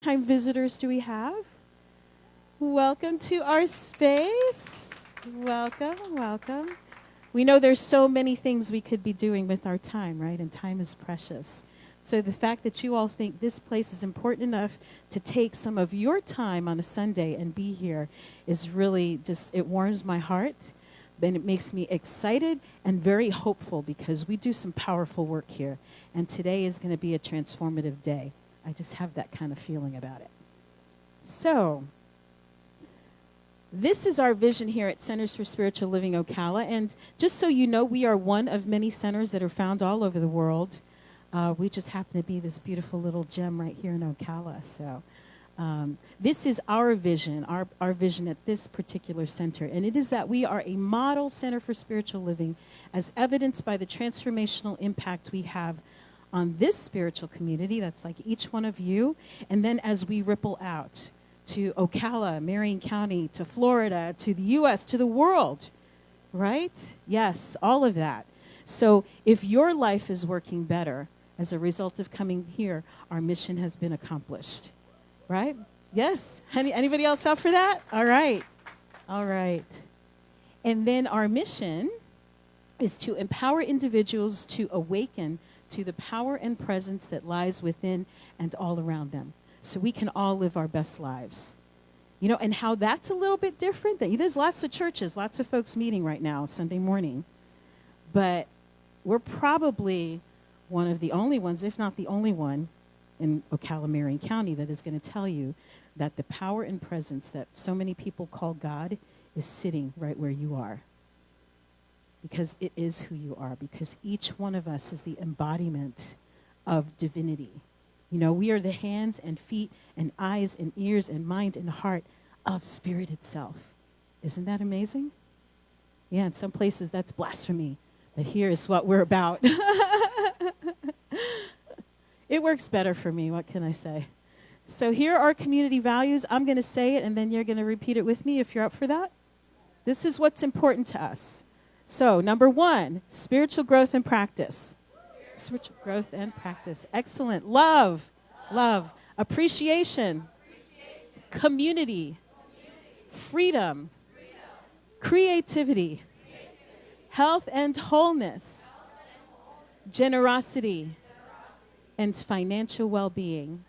Time visitors do we have? Welcome to our space. Welcome, welcome. We know there's so many things we could be doing with our time, right? And time is precious. So the fact that you all think this place is important enough to take some of your time on a Sunday and be here is really just, it warms my heart. And it makes me excited and very hopeful because we do some powerful work here. And today is going to be a transformative day. I just have that kind of feeling about it. So, this is our vision here at Centers for Spiritual Living Ocala. And just so you know, we are one of many centers that are found all over the world. We just happen to be this beautiful little gem right here in Ocala. So, this is our vision, our vision at this particular center. And it is that we are a model center for spiritual living as evidenced by the transformational impact we have on this spiritual community, that's like each one of you, and then as we ripple out to Ocala, Marion County, to Florida, to the U.S., to the world, right? Yes, all of that. So if your life is working better as a result of coming here, our mission has been accomplished, right? Yes? Anybody else up for that? All right. All right. And then our mission is to empower individuals to awaken to the power and presence that lies within and all around them, so we can all live our best lives. You know, and how that's a little bit different. There's lots of churches, lots of folks meeting right now Sunday morning, but we're probably one of the only ones, if not the only one, in Ocala, Marion County that is going to tell you that the power and presence that so many people call God is sitting right where you are. Because it is who you are, because each one of us is the embodiment of divinity. You know, we are the hands and feet and eyes and ears and mind and heart of Spirit itself. Isn't that amazing? Yeah, in some places that's blasphemy, but here is what we're about. It works better for me, what can I say? So here are community values. I'm going to say it, and then you're going to repeat it with me if you're up for that. This is what's important to us. So, number 1, spiritual growth and practice. Spiritual growth and practice. Excellent. Love. Love. Appreciation. Community. Freedom. Creativity. Health and wholeness. Generosity. And financial well-being.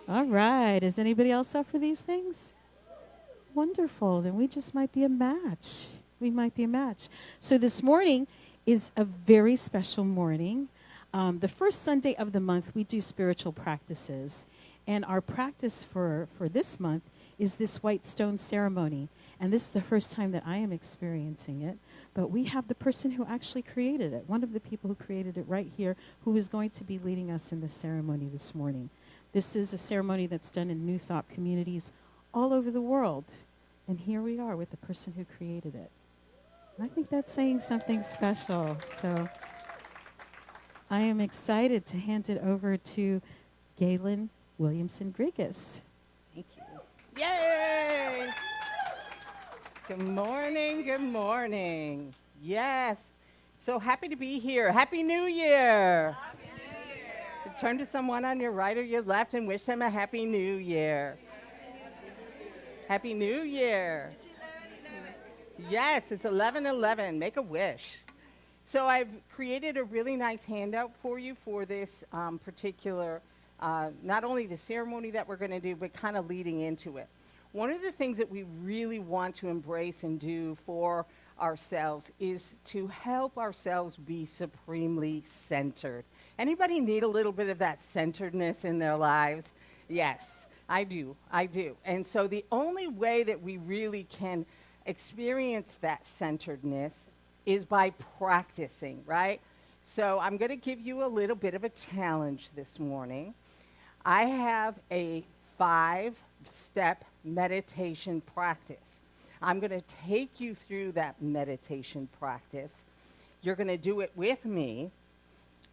All right. Is anybody else up for these things? Wonderful. Then we just might be a match. We might be a match. So this morning is a very special morning. The first Sunday of the month, we do spiritual practices. And our practice for this month is this white stone ceremony. And this is the first time that I am experiencing it. But we have the person who actually created it, one of the people who created it right here, who is going to be leading us in the ceremony this morning. This is a ceremony that's done in New Thought communities all over the world. And here we are with the person who created it. I think that's saying something special. So I am excited to hand it over to Galen Williamson Grigas. Thank you. Yay! Good morning, good morning. Yes, so happy to be here. Happy New Year. Happy New Year. Turn to someone on your right or your left and wish them a Happy New Year. Happy New Year. Yes, it's 11/11. Make a wish. So I've created a really nice handout for you for this particular, not only the ceremony that we're going to do, but kind of leading into it. One of the things that we really want to embrace and do for ourselves is to help ourselves be supremely centered. Anybody need a little bit of that centeredness in their lives? Yes, I do. I do. And so the only way that we really can experience that centeredness is by practicing, right? So I'm going to give you a little bit of a challenge this morning. I have a 5-step meditation practice. I'm going to take you through that meditation practice. You're going to do it with me,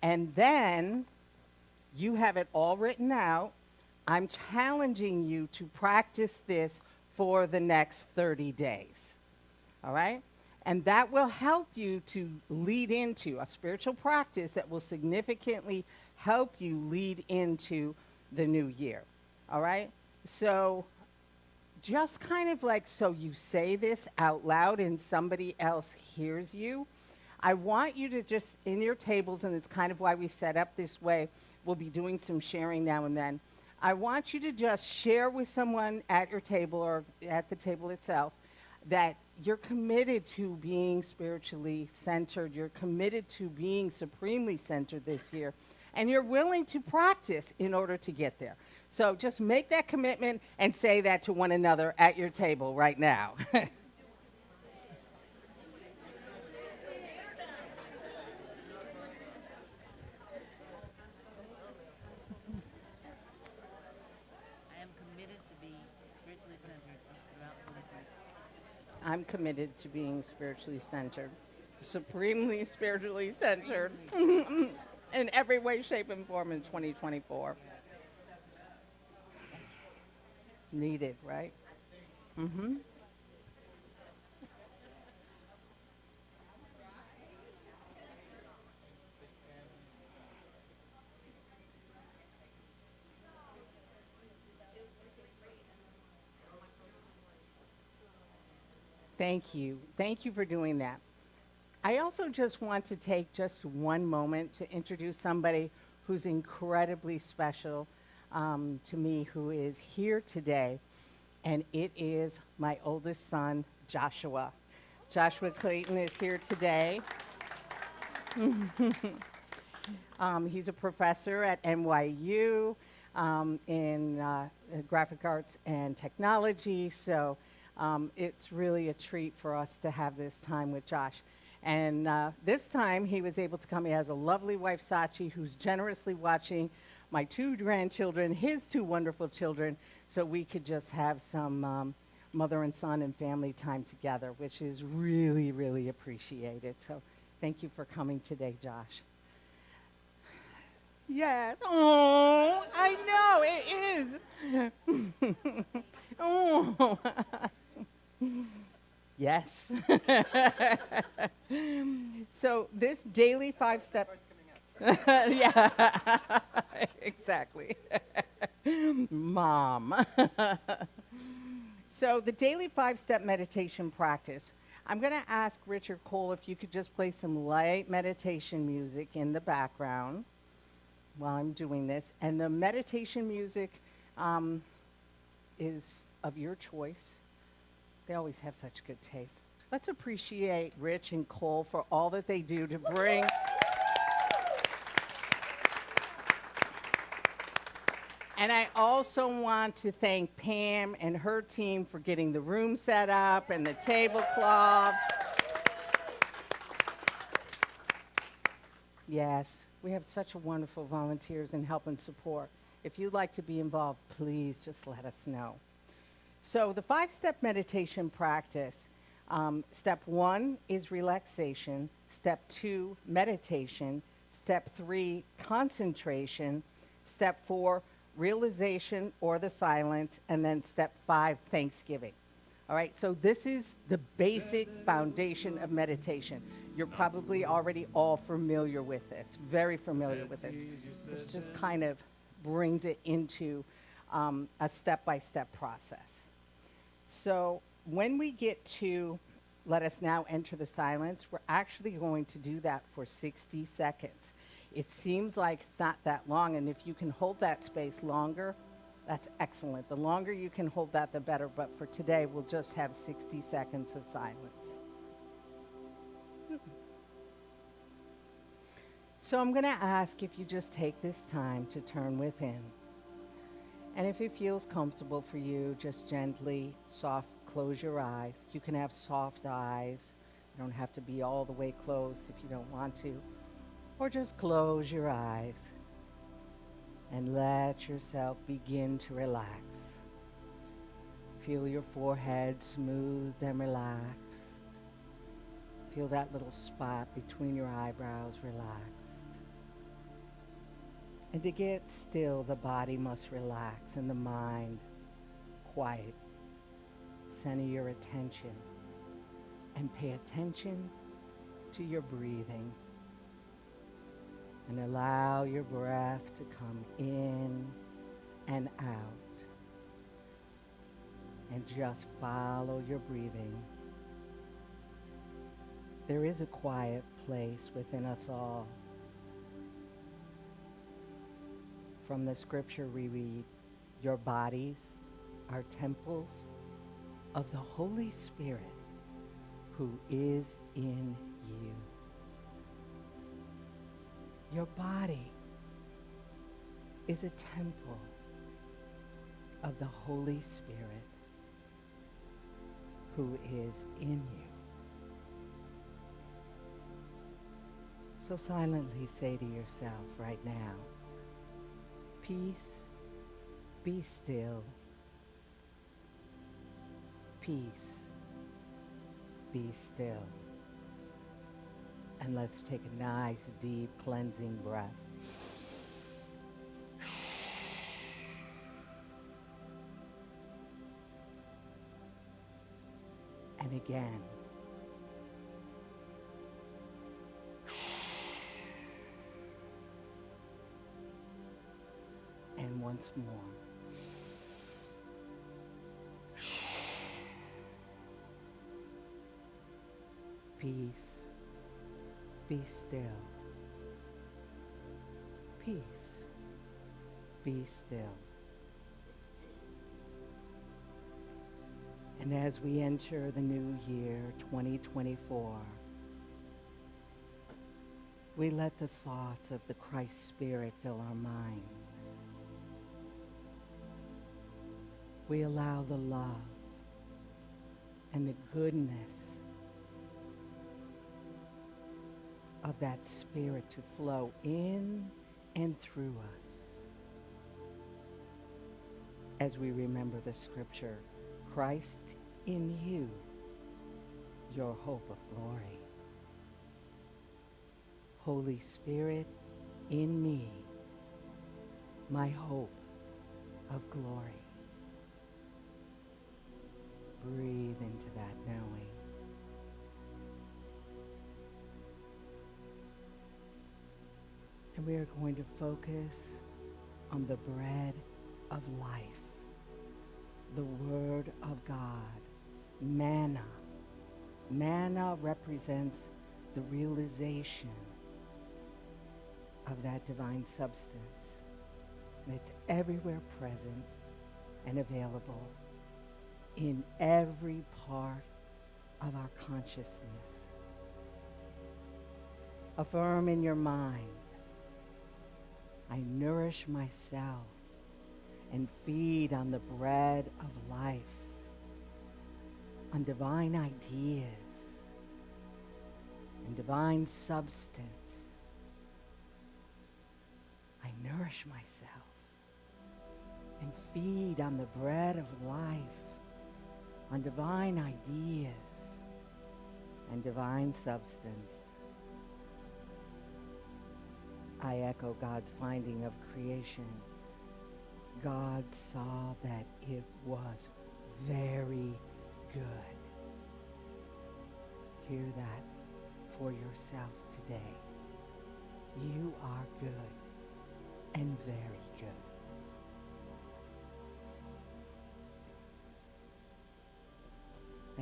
and then you have it all written out. I'm challenging you to practice this for the next 30 days, all right? And that will help you to lead into a spiritual practice that will significantly help you lead into the new year. All right? So just kind of like so you say this out loud and somebody else hears you. I want you to just, in your tables, and it's kind of why we set up this way, we'll be doing some sharing now and then. I want you to just share with someone at your table or at the table itself that you're committed to being spiritually centered. You're committed to being supremely centered this year. And you're willing to practice in order to get there. So just make that commitment and say that to one another at your table right now. I am committed to be spiritually centered throughout 2026. I'm committed to being spiritually centered, supremely spiritually centered in every way, shape, and form in 2024. Needed, right? Mm-hmm. Thank you. Thank you for doing that. I also just want to take just one moment to introduce somebody who's incredibly special to me, who is here today, and it is my oldest son, Joshua. Joshua Clayton is here today. He's a professor at NYU in graphic arts and technology, so it's really a treat for us to have this time with Josh. And this time he was able to come. He has a lovely wife, Sachi, who's generously watching my two grandchildren, his two wonderful children, so we could just have some mother and son and family time together, which is really, really appreciated. So thank you for coming today, Josh. Yes. Oh, I know, it is. Oh. Yes. So this daily 5-step. Yeah, exactly. Mom. So the daily 5-step meditation practice, I'm going to ask Richard Cole if you could just play some light meditation music in the background while I'm doing this. And the meditation music is of your choice. They always have such good taste. Let's appreciate Rich and Cole for all that they do to bring. And I also want to thank Pam and her team for getting the room set up and the tablecloth. Yes, we have such wonderful volunteers and help and support. If you'd like to be involved, please just let us know. So the 5-step meditation practice, step 1 is relaxation, step 2, meditation, step 3, concentration, step 4, realization or the silence, and then step 5, thanksgiving. All right, so this is the basic foundation of meditation. You're probably already all familiar with this, very familiar with this. This just kind of brings it into a step-by-step process. So when we get to let us now enter the silence, we're actually going to do that for 60 seconds. It seems like it's not that long, and if you can hold that space longer, that's excellent. The longer you can hold that, the better, but for today, we'll just have 60 seconds of silence. So I'm going to ask if you just take this time to turn within. And if it feels comfortable for you, just gently, close your eyes. You can have soft eyes. You don't have to be all the way closed if you don't want to. Or just close your eyes and let yourself begin to relax. Feel your forehead smooth and relaxed. Feel that little spot between your eyebrows relaxed. And to get still, the body must relax and the mind quiet. Center your attention and pay attention to your breathing. And allow your breath to come in and out. and just follow your breathing. There is a quiet place within us all. From the scripture we read, your bodies are temples of the Holy Spirit who is in you. Your body is a temple of the Holy Spirit who is in you. So silently say to yourself right now, peace, be still. Peace, be still. And let's take a nice, deep, cleansing breath. And again. And once more. Peace, be still. Peace, be still. And as we enter the new year, 2024, we let the thoughts of the Christ Spirit fill our minds. We allow the love and the goodness of that Spirit to flow in and through us. As we remember the scripture, Christ in you, your hope of glory. Holy Spirit in me, my hope of glory. Breathe into that knowing. And we are going to focus on the bread of life, the Word of God, manna. Manna represents the realization of that divine substance. And it's everywhere present and available in every part of our consciousness. Affirm in your mind, I nourish myself and feed on the bread of life, on divine ideas and divine substance. I nourish myself and feed on the bread of life, on divine ideas and divine substance. I echo God's finding of creation. God saw that it was very good. Hear that for yourself today. You are good and very good.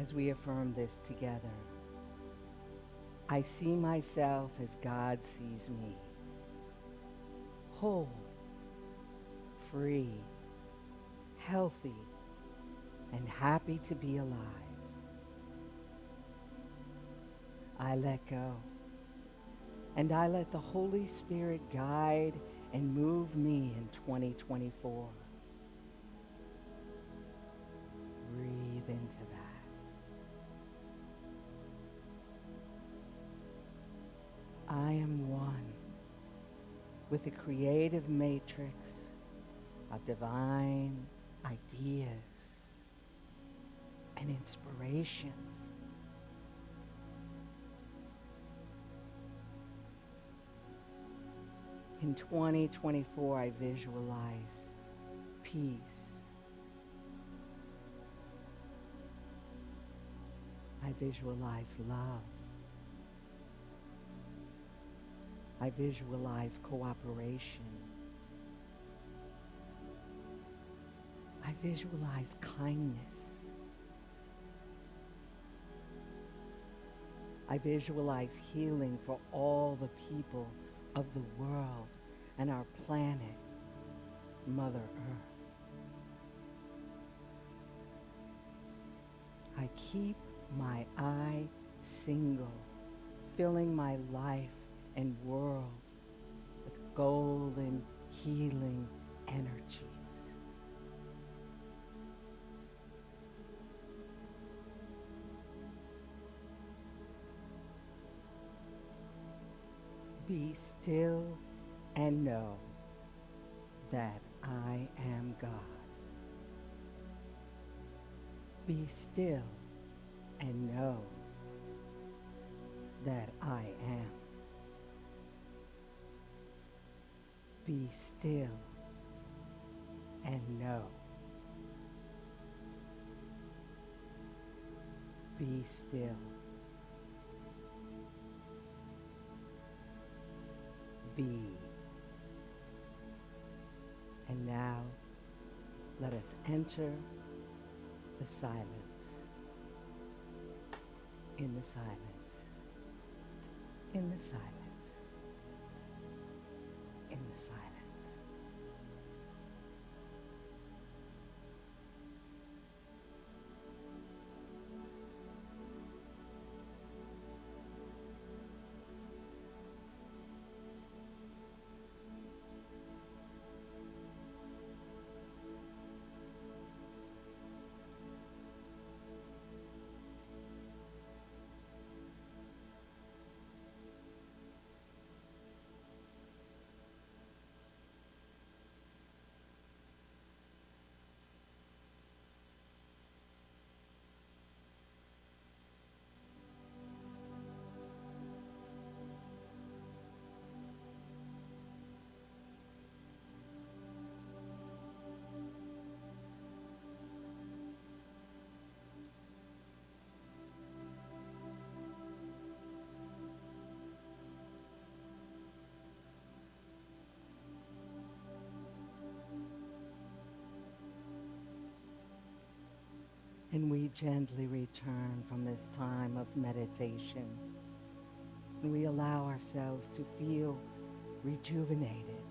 As we affirm this together, I see myself as God sees me. Whole, free, healthy, and happy to be alive. I let go, and I let the Holy Spirit guide and move me in 2024. Breathe into that. I am one with the creative matrix of divine ideas and inspirations. In 2024, I visualize peace. I visualize love. I visualize cooperation. I visualize kindness. I visualize healing for all the people of the world and our planet, Mother Earth. I keep my eye single, filling my life and world with golden healing energies. Be still and know that I am God. Be still and know that I am. Be still and know. Be still. Be. And now, let us enter the silence. In the silence. In the silence. In the silence. And we gently return from this time of meditation. And we allow ourselves to feel rejuvenated.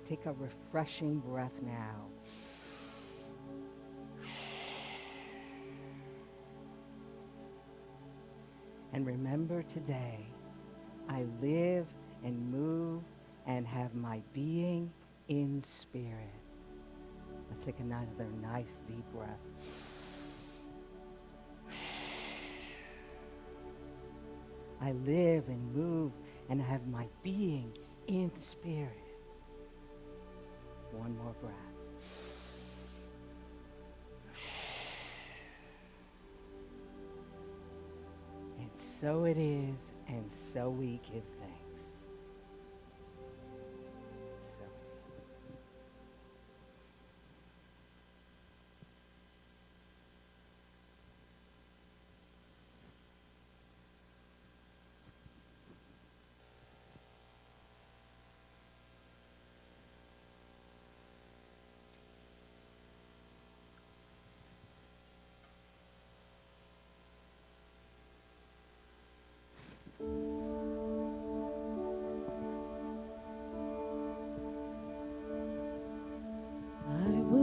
Take a refreshing breath now. And remember today, I live and move and have my being in spirit. Let's take another nice deep breath. I live and move and have my being in spirit. One more breath. And so it is, and so we give thanks. So it is.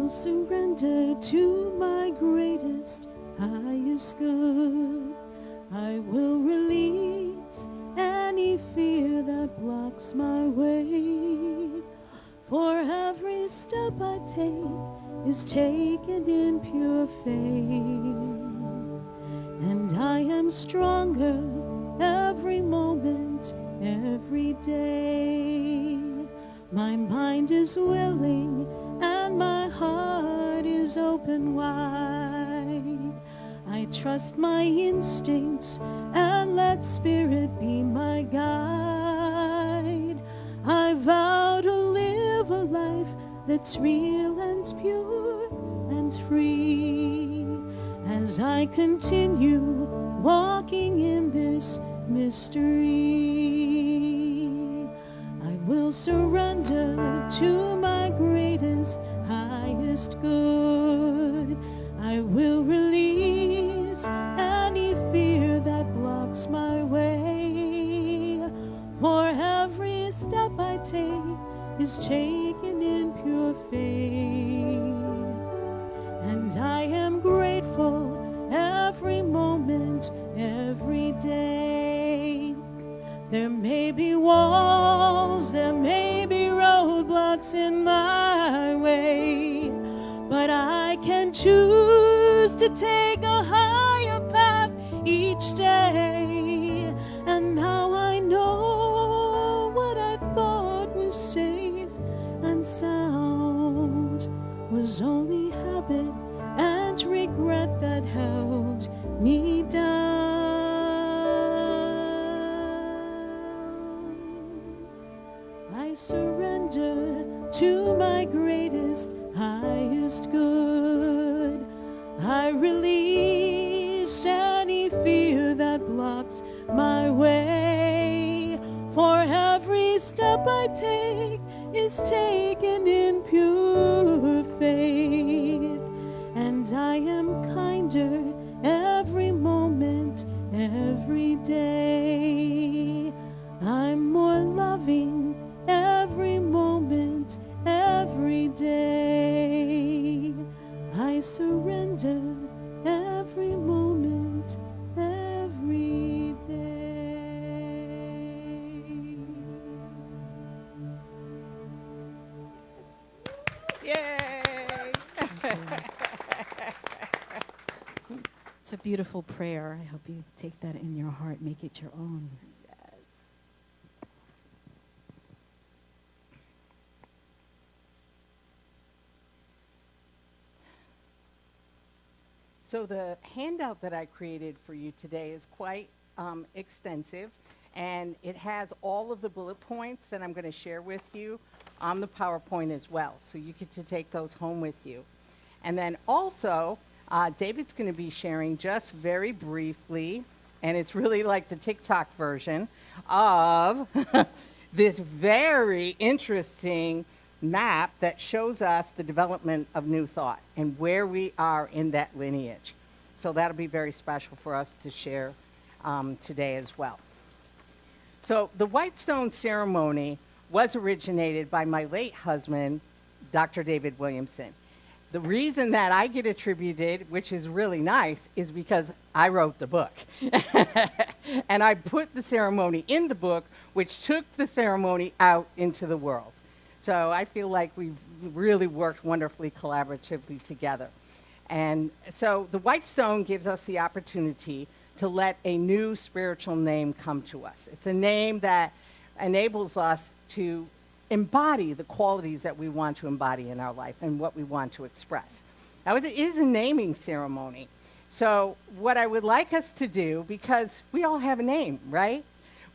Surrender to my greatest, highest good. I will release any fear that blocks my way. For every step I take is taken in pure faith. And I am stronger every moment, every day. My mind is willing and my heart is open wide. I trust my instincts and let spirit be my guide. I vow to live a life that's real and pure and free. As I continue walking in this mystery, I will surrender to my greatest, highest good. I will release any fear that blocks blocks my way. For every step I take is taken in pure faith. And I am grateful every moment, every day. There may be walls, there may be roadblocks in my way, but I can choose to take a higher path each day. And now I know what I thought was safe and sound was only habit and regret that held me down. I surrender to my greatest, highest good. I release any fear that blocks my way. For every step I take is taken in pure faith. And I am kinder every moment, every day. I'm more loving every moment, every day. I surrender every moment, every day. Yay! It's a beautiful prayer. I hope you take that in your heart, make it your own. So the handout that I created for you today is quite extensive, and it has all of the bullet points that I'm going to share with you on the PowerPoint as well, so you get to take those home with you. And then also, David's going to be sharing just very briefly, and it's really like the TikTok version of this very interesting map that shows us the development of New Thought and where we are in that lineage. So that'll be very special for us to share today as well. So the White Stone ceremony was originated by my late husband, Dr. David Williamson. The reason that I get attributed, which is really nice, is because I wrote the book. And I put the ceremony in the book, which took the ceremony out into the world. So I feel like we've really worked wonderfully collaboratively together. And so the White Stone gives us the opportunity to let a new spiritual name come to us. It's a name that enables us to embody the qualities that we want to embody in our life and what we want to express. Now, it is a naming ceremony. So what I would like us to do, because we all have a name, right?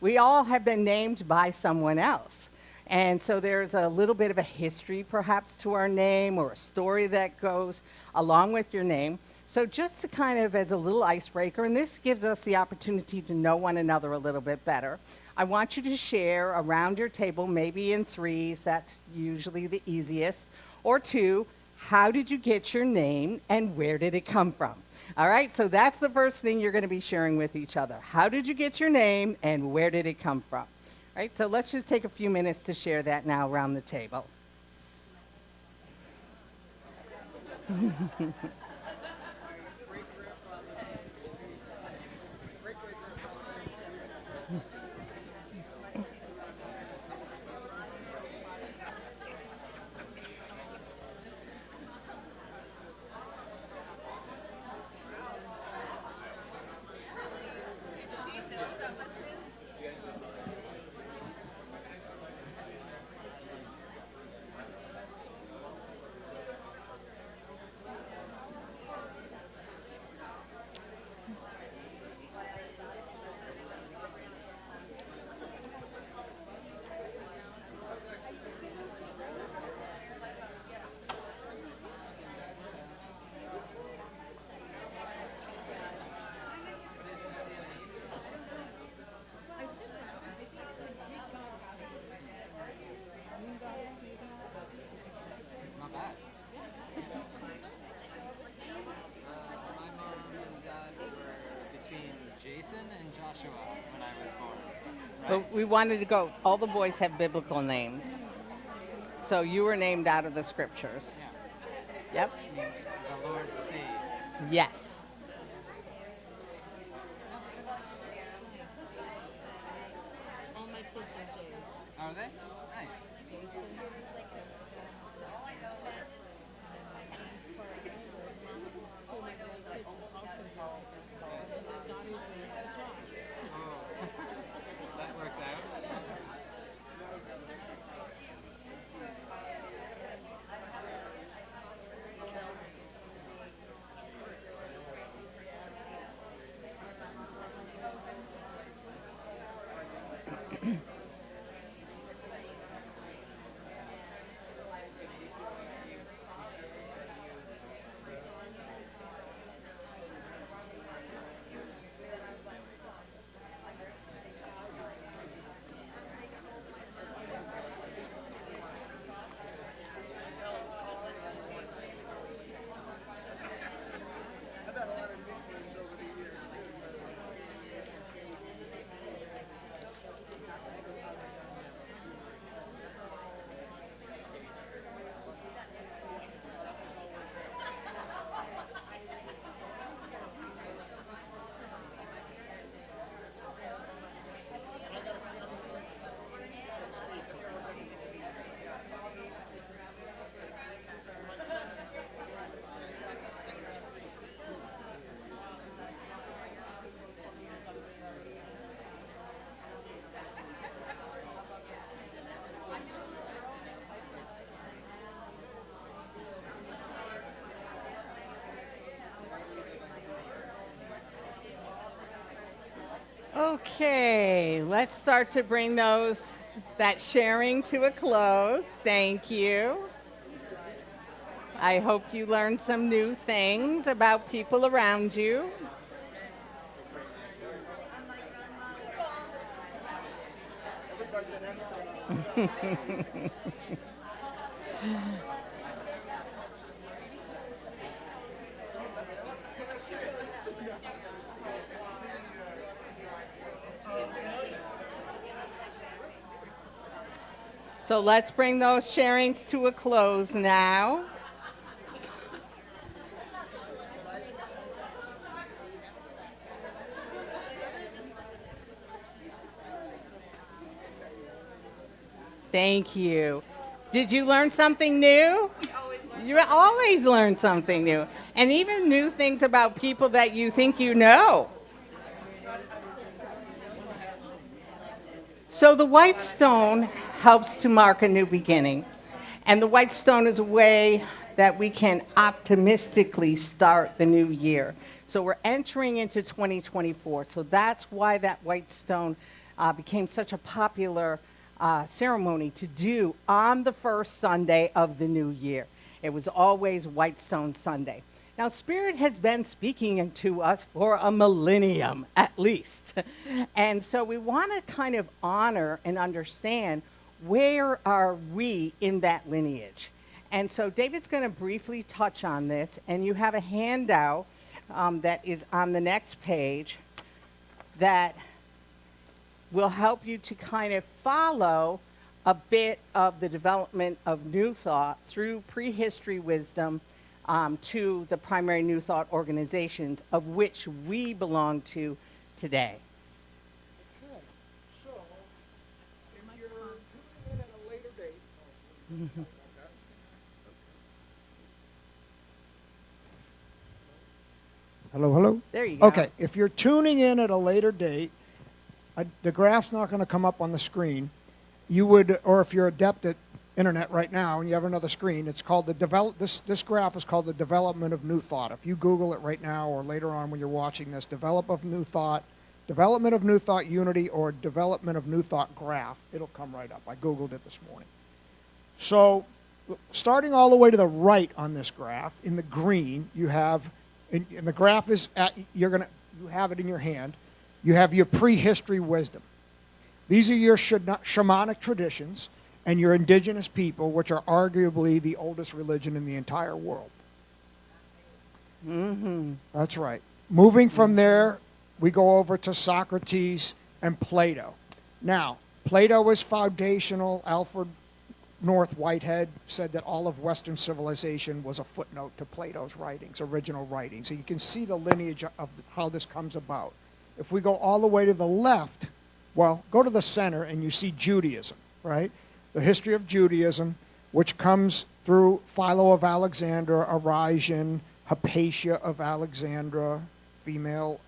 We all have been named by someone else. And so there's a little bit of a history perhaps to our name, or a story that goes along with your name. So just to kind of as a little icebreaker, and this gives us the opportunity to know one another a little bit better, I want you to share around your table, maybe in threes, that's usually the easiest, or two, how did you get your name and where did it come from? All right, so that's the first thing you're going to be sharing with each other. How did you get your name and where did it come from? All right, so let's just take a few minutes to share that now around the table. Joshua when I was born. But we wanted to go, all the boys have biblical names. So you were named out of the scriptures. Yeah. Yep. Means the Lord saves. Yes. All my kids are J's. Are they? Nice. Oh, that worked out. Okay, let's start to bring that sharing to a close. Thank you. I hope you learned some new things about people around you. So let's bring those sharings to a close now. Thank you. Did you learn something new? You always learn something new. And even new things about people that you think you know. So the white stone helps to mark a new beginning. And the white stone is a way that we can optimistically start the new year. So we're entering into 2024. So that's why that white stone became such a popular ceremony to do on the first Sunday of the new year. It was always White Stone Sunday. Now, Spirit has been speaking to us for a millennium, at least. And so we want to kind of honor and understand where are we in that lineage. And so David's going to briefly touch on this, and you have a handout that is on the next page that will help you to kind of follow a bit of the development of New Thought through prehistory wisdom to the primary New Thought organizations of which we belong to today. Okay, so if you're tuning in at a later date, hello, hello. There you go. Okay, if you're tuning in at a later date, the graph's not going to come up on the screen. You would, or if you're adept at internet right now and you have another screen, it's called this graph is called the development of New Thought. If you Google it right now or later on when you're watching this, development of New Thought unity, or development of New Thought graph, it'll come right up. I Googled it this morning. So starting all the way to the right on this graph, in the green, you have, and the graph is at, you have it in your hand, you have your prehistory wisdom. These are your shamanic traditions and your indigenous people, which are arguably the oldest religion in the entire world. Mm-hmm. That's right. Moving from there, we go over to Socrates and Plato. Now, Plato was foundational. Alfred North Whitehead said that all of Western civilization was a footnote to Plato's writings, original writings. So you can see the lineage of how this comes about. If we go all the way to the left, well, go to the center and you see Judaism, right? The history of Judaism, which comes through Philo of Alexandria, Origen, Hypatia of Alexandria, female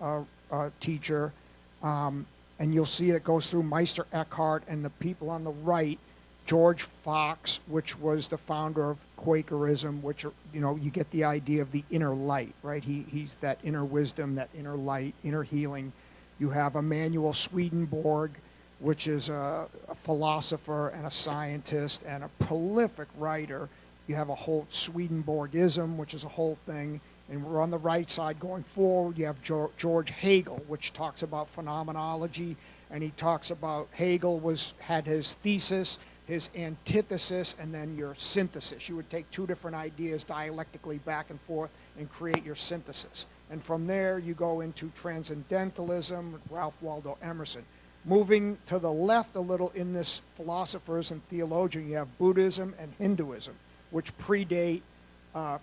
teacher, and you'll see it goes through Meister Eckhart and the people on the right, George Fox, which was the founder of Quakerism, which, you know, you get the idea of the inner light, right? He's that inner wisdom, that inner light, inner healing. You have Emanuel Swedenborg, which is a philosopher and a scientist and a prolific writer. You have a whole Swedenborgism, which is a whole thing. And we're on the right side going forward. You have George Hegel, which talks about phenomenology. And he talks about Hegel had his thesis, his antithesis, and then your synthesis. You would take two different ideas dialectically back and forth and create your synthesis. And from there, you go into transcendentalism, Ralph Waldo Emerson. Moving to the left a little in this philosophers and theologian, you have Buddhism and Hinduism, which predate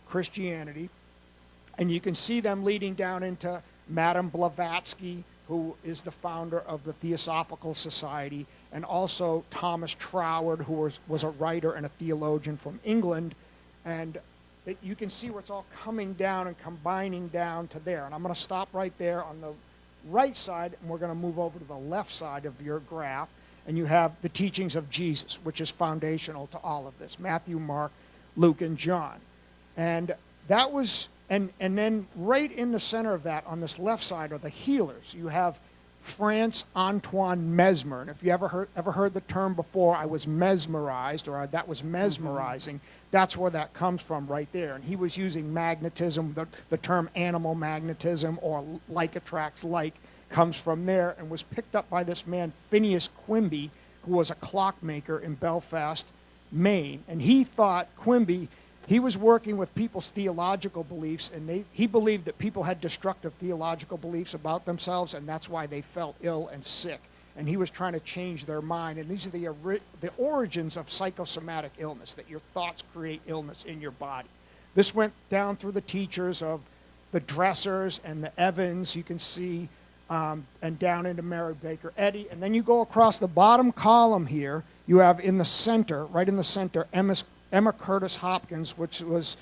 Christianity. And you can see them leading down into Madame Blavatsky, who is the founder of the Theosophical Society, and also Thomas Troward, who was a writer and a theologian from England. And you can see where it's all coming down and combining down to there. And I'm going to stop right there on the right side, and we're going to move over to the left side of your graph. And you have the teachings of Jesus, which is foundational to all of this: Matthew, Mark, Luke, and John. And that was... And then right in the center of that, on this left side, are the healers. You have Franz Antoine Mesmer. And if you ever heard the term before, I was mesmerized, or that was mesmerizing, that's where that comes from right there. And he was using magnetism, the term animal magnetism, or like attracts like, comes from there, and was picked up by this man, Phineas Quimby, who was a clockmaker in Belfast, Maine. And he thought, Quimby, he was working with people's theological beliefs, and he believed that people had destructive theological beliefs about themselves, and that's why they felt ill and sick. And he was trying to change their mind. And these are the origins of psychosomatic illness, that your thoughts create illness in your body. This went down through the teachers of the Dressers and the Evans, you can see, and down into Mary Baker Eddy. And then you go across the bottom column here, you have in the center, right in the center, Emma Curtis Hopkins, which was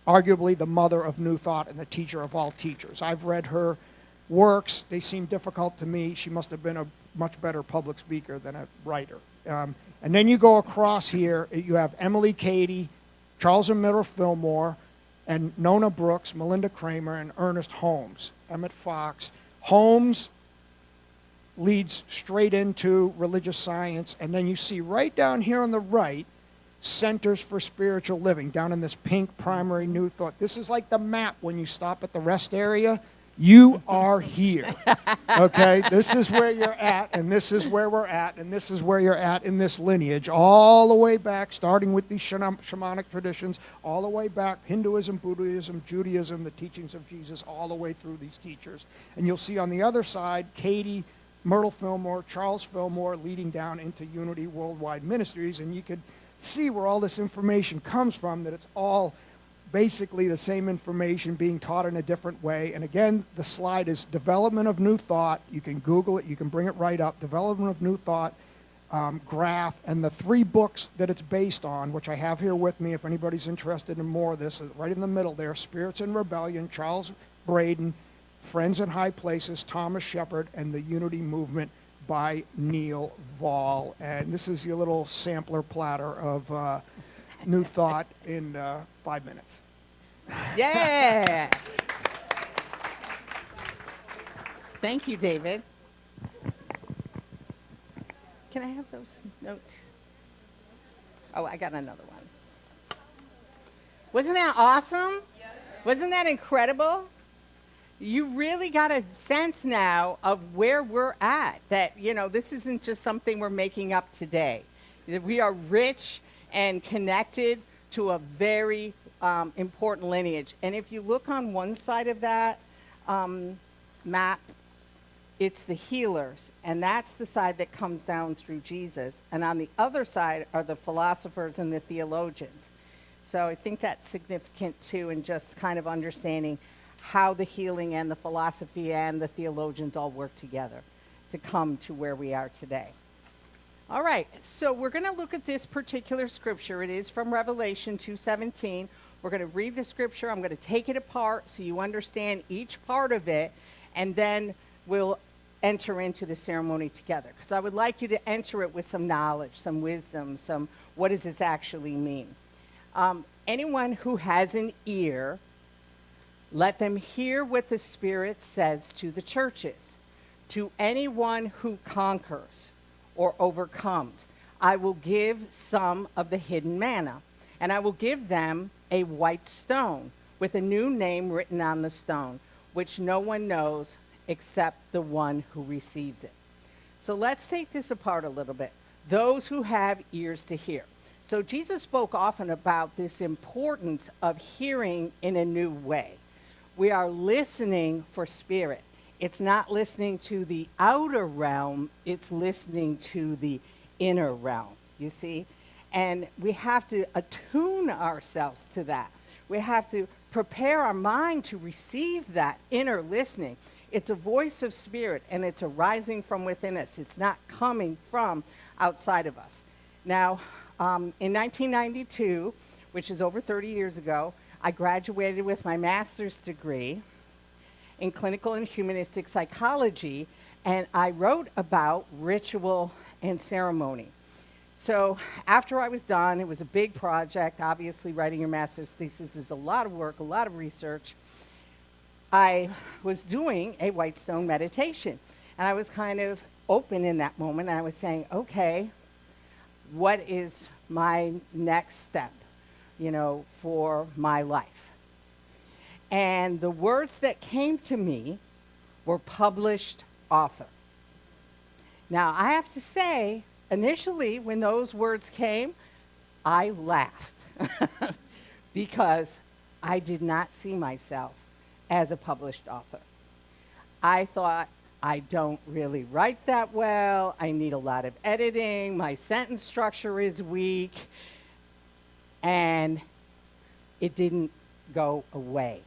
arguably the mother of New Thought and the teacher of all teachers. I've read her works. They seem difficult to me. She must have been a much better public speaker than a writer. And then you go across here, you have Emily Cady, Charles and Miller Fillmore, and Nona Brooks, Melinda Kramer, and Ernest Holmes, Emmett Fox. Holmes leads straight into religious science, and then you see right down here on the right, Centers for Spiritual Living, down in this pink primary New Thought. This is like the map when you stop at the rest area. You are here, okay? This is where you're at, and this is where we're at, and this is where you're at in this lineage, all the way back, starting with these shamanic traditions, all the way back, Hinduism, Buddhism, Judaism, the teachings of Jesus, all the way through these teachers. And you'll see on the other side, Katie, Myrtle Fillmore, Charles Fillmore, leading down into Unity Worldwide Ministries, and you could see where all this information comes from, that it's all basically the same information being taught in a different way. And again, the slide is Development of New Thought. You can Google it. You can bring it right up. Development of New Thought graph. And the 3 books that it's based on, which I have here with me if anybody's interested in more of this, right in the middle there, Spirits in Rebellion, Charles Braden, Friends in High Places, Thomas Shepard, and the Unity Movement by Neil Vall. And this is your little sampler platter of New Thought in 5 minutes. Yeah. Thank you, David. Can I have those notes? Oh, I got another one. Wasn't that awesome? Yes. Wasn't that incredible? You really got a sense now of where we're at, that, you know, this isn't just something we're making up today. We are rich and connected to a very important lineage. And if you look on one side of that map, it's the healers, and that's the side that comes down through Jesus. And on the other side are the philosophers and the theologians. So I think that's significant too, in just kind of understanding how the healing and the philosophy and the theologians all work together to come to where we are today. All right, so we're going to look at this particular scripture. It is from Revelation 2:17. We're going to read the scripture. I'm going to take it apart so you understand each part of it, and then we'll enter into the ceremony together. Because I would like you to enter it with some knowledge, some wisdom, some what does this actually mean. Anyone who has an ear, let them hear what the Spirit says to the churches. To anyone who conquers or overcomes, I will give some of the hidden manna, and I will give them a white stone with a new name written on the stone, which no one knows except the one who receives it. So let's take this apart a little bit. Those who have ears to hear. So Jesus spoke often about this importance of hearing in a new way. We are listening for spirit. It's not listening to the outer realm, it's listening to the inner realm, you see? And we have to attune ourselves to that. We have to prepare our mind to receive that inner listening. It's a voice of spirit, and it's arising from within us. It's not coming from outside of us. Now, in 1992, which is over 30 years ago, I graduated with my master's degree in clinical and humanistic psychology, and I wrote about ritual and ceremony. So after I was done, it was a big project. Obviously, writing your master's thesis is a lot of work, a lot of research. I was doing a white stone meditation, and I was kind of open in that moment, and I was saying, okay, what is my next step, for my life? And the words that came to me were published author. Now, I have to say, initially, when those words came, I laughed because I did not see myself as a published author. I thought, I don't really write that well. I need a lot of editing. My sentence structure is weak. And it didn't go away.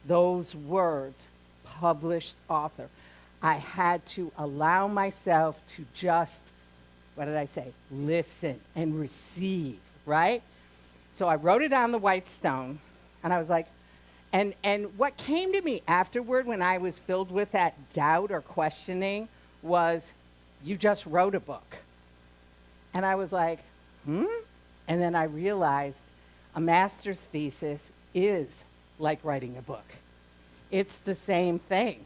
Those words, published author, I had to allow myself to just, listen and receive, right? So I wrote it on the white stone, and I was like, and what came to me afterward when I was filled with that doubt or questioning was, you just wrote a book. And I was like, And then I realized a master's thesis is like writing a book. It's the same thing.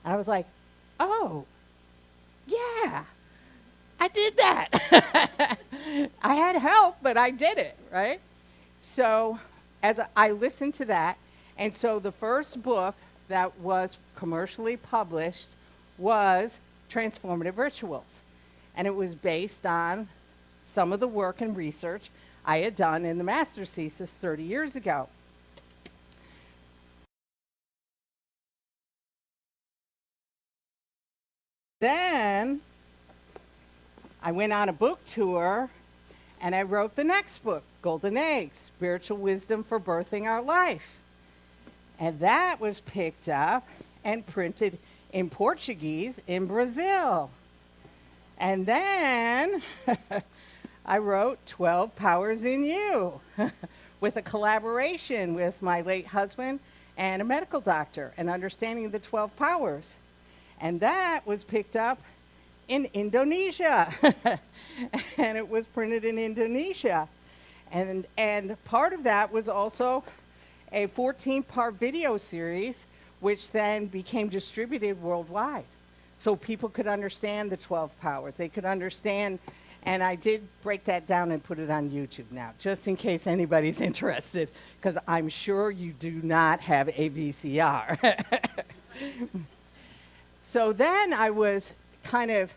And I was like, oh, yeah, I did that. I had help, but I did it, right? So as I listened to that, and so the first book that was commercially published was Transformative Rituals. And it was based on some of the work and research I had done in the master's thesis 30 years ago. Then I went on a book tour, and I wrote the next book, Golden Eggs, Spiritual Wisdom for Birthing Our Life. And that was picked up and printed in Portuguese in Brazil. And then I wrote 12 Powers in You with a collaboration with my late husband and a medical doctor, and understanding the 12 powers. And that was picked up in Indonesia. And it was printed in Indonesia. And part of that was also a 14-part video series, which then became distributed worldwide. So people could understand the 12 powers. They could understand, and I did break that down and put it on YouTube now, just in case anybody's interested, because I'm sure you do not have a VCR. So then I was kind of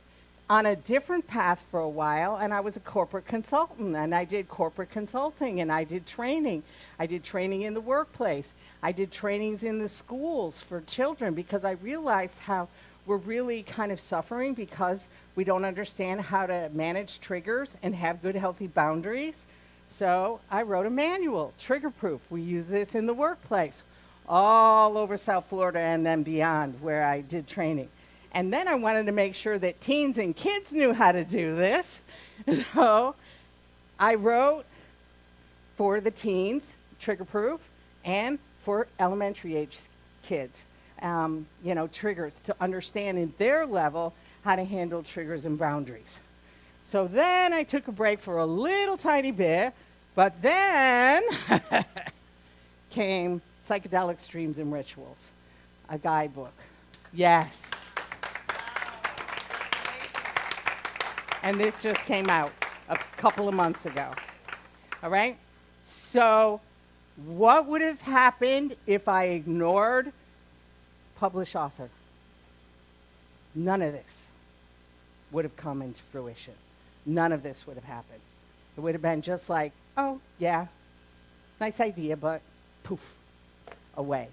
on a different path for a while, and I was a corporate consultant, and I did corporate consulting, and I did training. I did training in the workplace. I did trainings in the schools for children because I realized how we're really kind of suffering because we don't understand how to manage triggers and have good, healthy boundaries. So I wrote a manual, Trigger Proof. We use this in the workplace all over South Florida and then beyond where I did training. And then I wanted to make sure that teens and kids knew how to do this. So I wrote for the teens, Trigger Proof, and for elementary age kids, triggers to understand in their level how to handle triggers and boundaries. So then I took a break for a little tiny bit, but then came Psychedelic Dreams and Rituals, a guidebook. Yes. And this just came out a couple of months ago. All right? So what would have happened if I ignored publish author? None of this would have come into fruition. None of this would have happened. It would have been just like, oh, yeah, nice idea, but poof, away.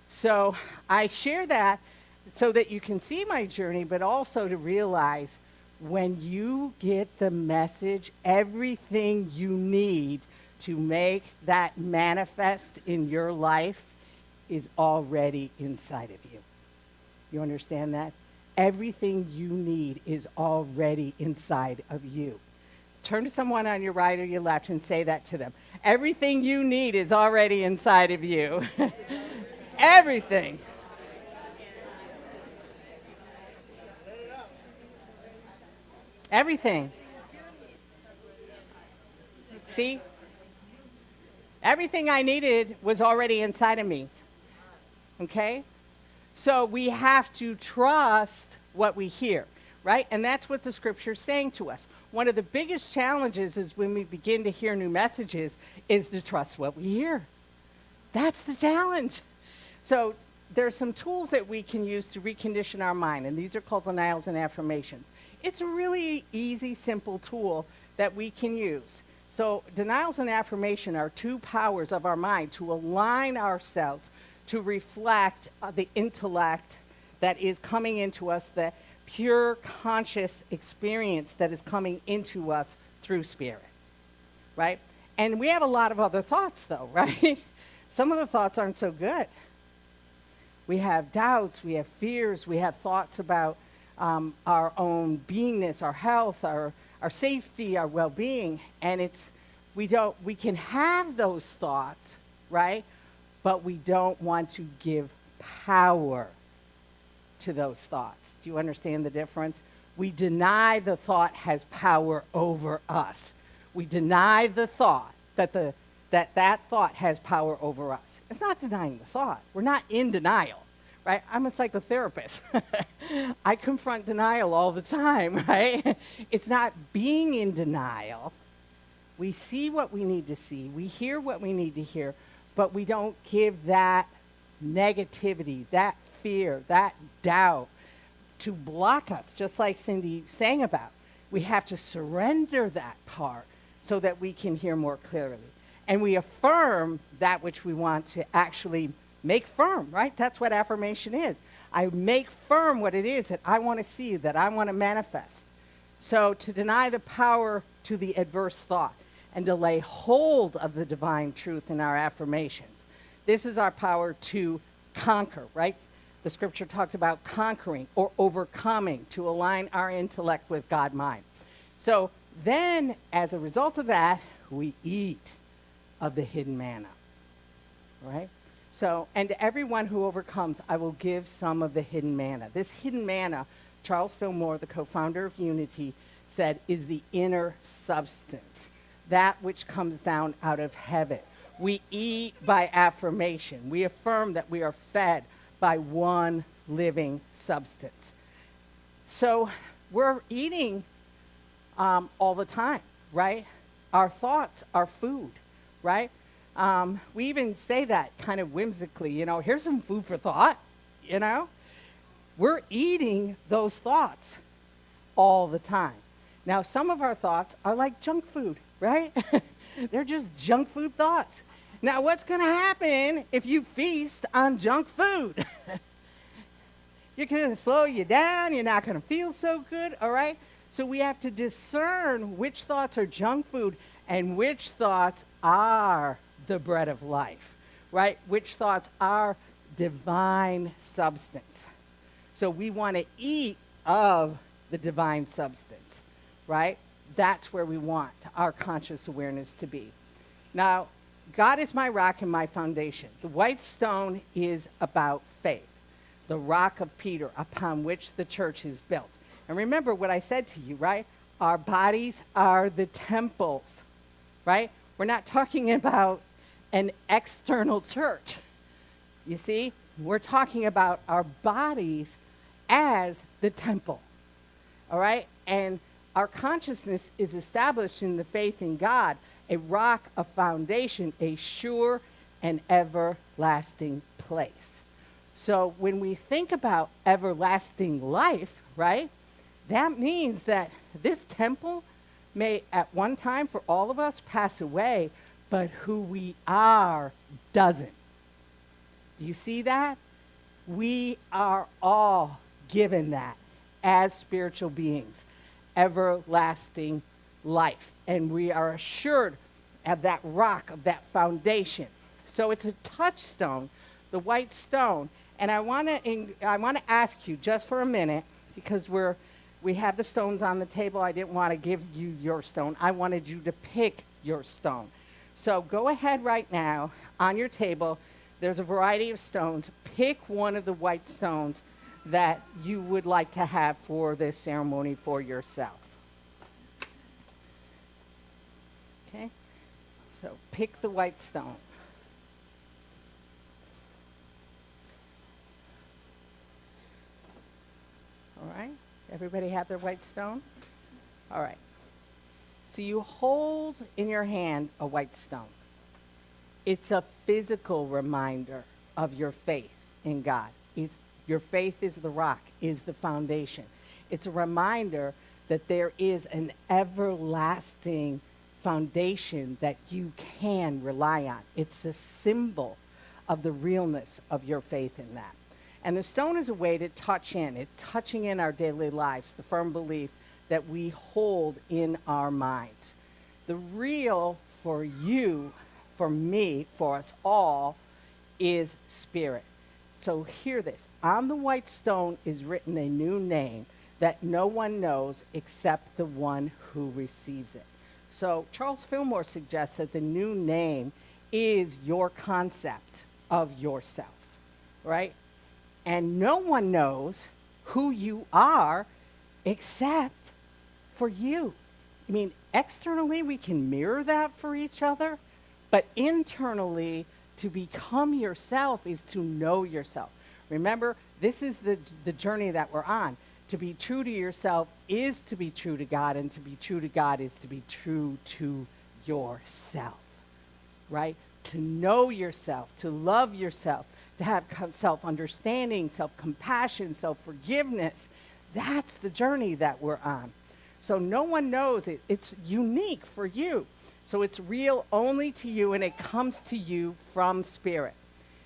So I share that so that you can see my journey, but also to realize when you get the message, everything you need to make that manifest in your life is already inside of you. You understand that? Everything you need is already inside of you. Turn to someone on your right or your left and say that to them. Everything you need is already inside of you. Everything. Everything. See? Everything I needed was already inside of me. Okay? So we have to trust what we hear, right? And that's what the scripture's saying to us. One of the biggest challenges is when we begin to hear new messages is to trust what we hear. That's the challenge. So there's some tools that we can use to recondition our mind, and these are called denials and affirmations. It's a really easy, simple tool that we can use. So denials and affirmation are two powers of our mind to align ourselves to reflect the intellect that is coming into us, the pure conscious experience that is coming into us through spirit, right? And we have a lot of other thoughts, though, right? Some of the thoughts aren't so good. We have doubts, we have fears, we have thoughts about our own beingness, our health, our safety, our well-being, and we can have those thoughts, right? But we don't want to give power to those thoughts. Do you understand the difference? We deny the thought has power over us. We deny the thought that that thought has power over us. It's not denying the thought. We're not in denial, right? I'm a psychotherapist. I confront denial all the time, right? It's not being in denial. We see what we need to see. We hear what we need to hear, but we don't give that negativity, that fear, that doubt to block us, just like Cindy sang about. We have to surrender that part so that we can hear more clearly. And we affirm that which we want to actually make firm, right? That's what affirmation is. I make firm what it is that I want to see, that I want to manifest. So to deny the power to the adverse thought and to lay hold of the divine truth in our affirmations. This is our power to conquer, right? The scripture talked about conquering or overcoming to align our intellect with God mind. So then, as a result of that, we eat of the hidden manna, right? So, and to everyone who overcomes, I will give some of the hidden manna. This hidden manna, Charles Fillmore, the co-founder of Unity, said is the inner substance, that which comes down out of heaven. We eat by affirmation. We affirm that we are fed by one living substance. So we're eating all the time, right? Our thoughts are food, right? We even say that kind of whimsically, here's some food for thought, We're eating those thoughts all the time. Now, some of our thoughts are like junk food, right? They're just junk food thoughts. Now, what's going to happen if you feast on junk food? You're going to slow you down. You're not going to feel so good, all right? So we have to discern which thoughts are junk food and which thoughts are the bread of life, right? Which thoughts are divine substance. So we want to eat of the divine substance, right? That's where we want our conscious awareness to be. Now, God is my rock and my foundation. The white stone is about faith, the rock of Peter upon which the church is built. And remember what I said to you, right? Our bodies are the temples, right? We're not talking about an external church. You see, we're talking about our bodies as the temple, all right? And our consciousness is established in the faith in God, a rock, a foundation, a sure and everlasting place. So when we think about everlasting life, right, that means that this temple may at one time for all of us pass away, but who we are doesn't. Do you see that? We are all given that as spiritual beings, everlasting life. And we are assured of that rock, of that foundation. So it's a touchstone, the white stone. And I want to ask you just for a minute, because we have the stones on the table. I didn't want to give you your stone. I wanted you to pick your stone. So go ahead right now on your table. There's a variety of stones. Pick one of the white stones that you would like to have for this ceremony for yourself. Okay? So pick the white stone. All right? Everybody have their white stone? All right. So you hold in your hand a white stone. It's a physical reminder of your faith in God. Your faith is the rock, is the foundation. It's a reminder that there is an everlasting foundation that you can rely on. It's a symbol of the realness of your faith in that. And the stone is a way to touch in. It's touching in our daily lives, the firm belief that we hold in our minds. The real for you, for me, for us all, is spirit. So hear this. On the white stone is written a new name that no one knows except the one who receives it. So Charles Fillmore suggests that the new name is your concept of yourself, right? And no one knows who you are except for you. I mean, externally we can mirror that for each other, but internally, to become yourself is to know yourself. Remember, this is the journey that we're on. To be true to yourself is to be true to God, and to be true to God is to be true to yourself, right? To know yourself, to love yourself, to have self-understanding, self-compassion, self-forgiveness. That's the journey that we're on. So no one knows it. It's unique for you. So it's real only to you, and it comes to you from spirit.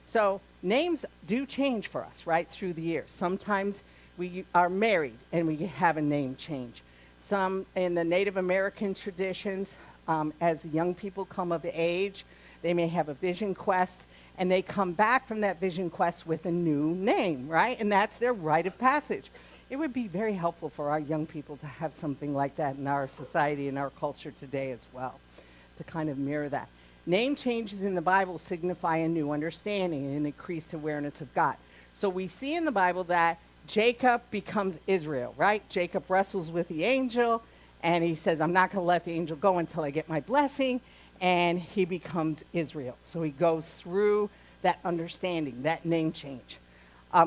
So names do change for us, right, through the years. Sometimes we are married, and we have a name change. Some in the Native American traditions, as young people come of age, they may have a vision quest, and they come back from that vision quest with a new name, right? And that's their rite of passage. It would be very helpful for our young people to have something like that in our society and our culture today as well, to kind of mirror that. Name changes in the Bible signify a new understanding and an increased awareness of God. So we see in the Bible that Jacob becomes Israel, right? Jacob wrestles with the angel, and he says, I'm not going to let the angel go until I get my blessing, and he becomes Israel. So he goes through that understanding, that name change.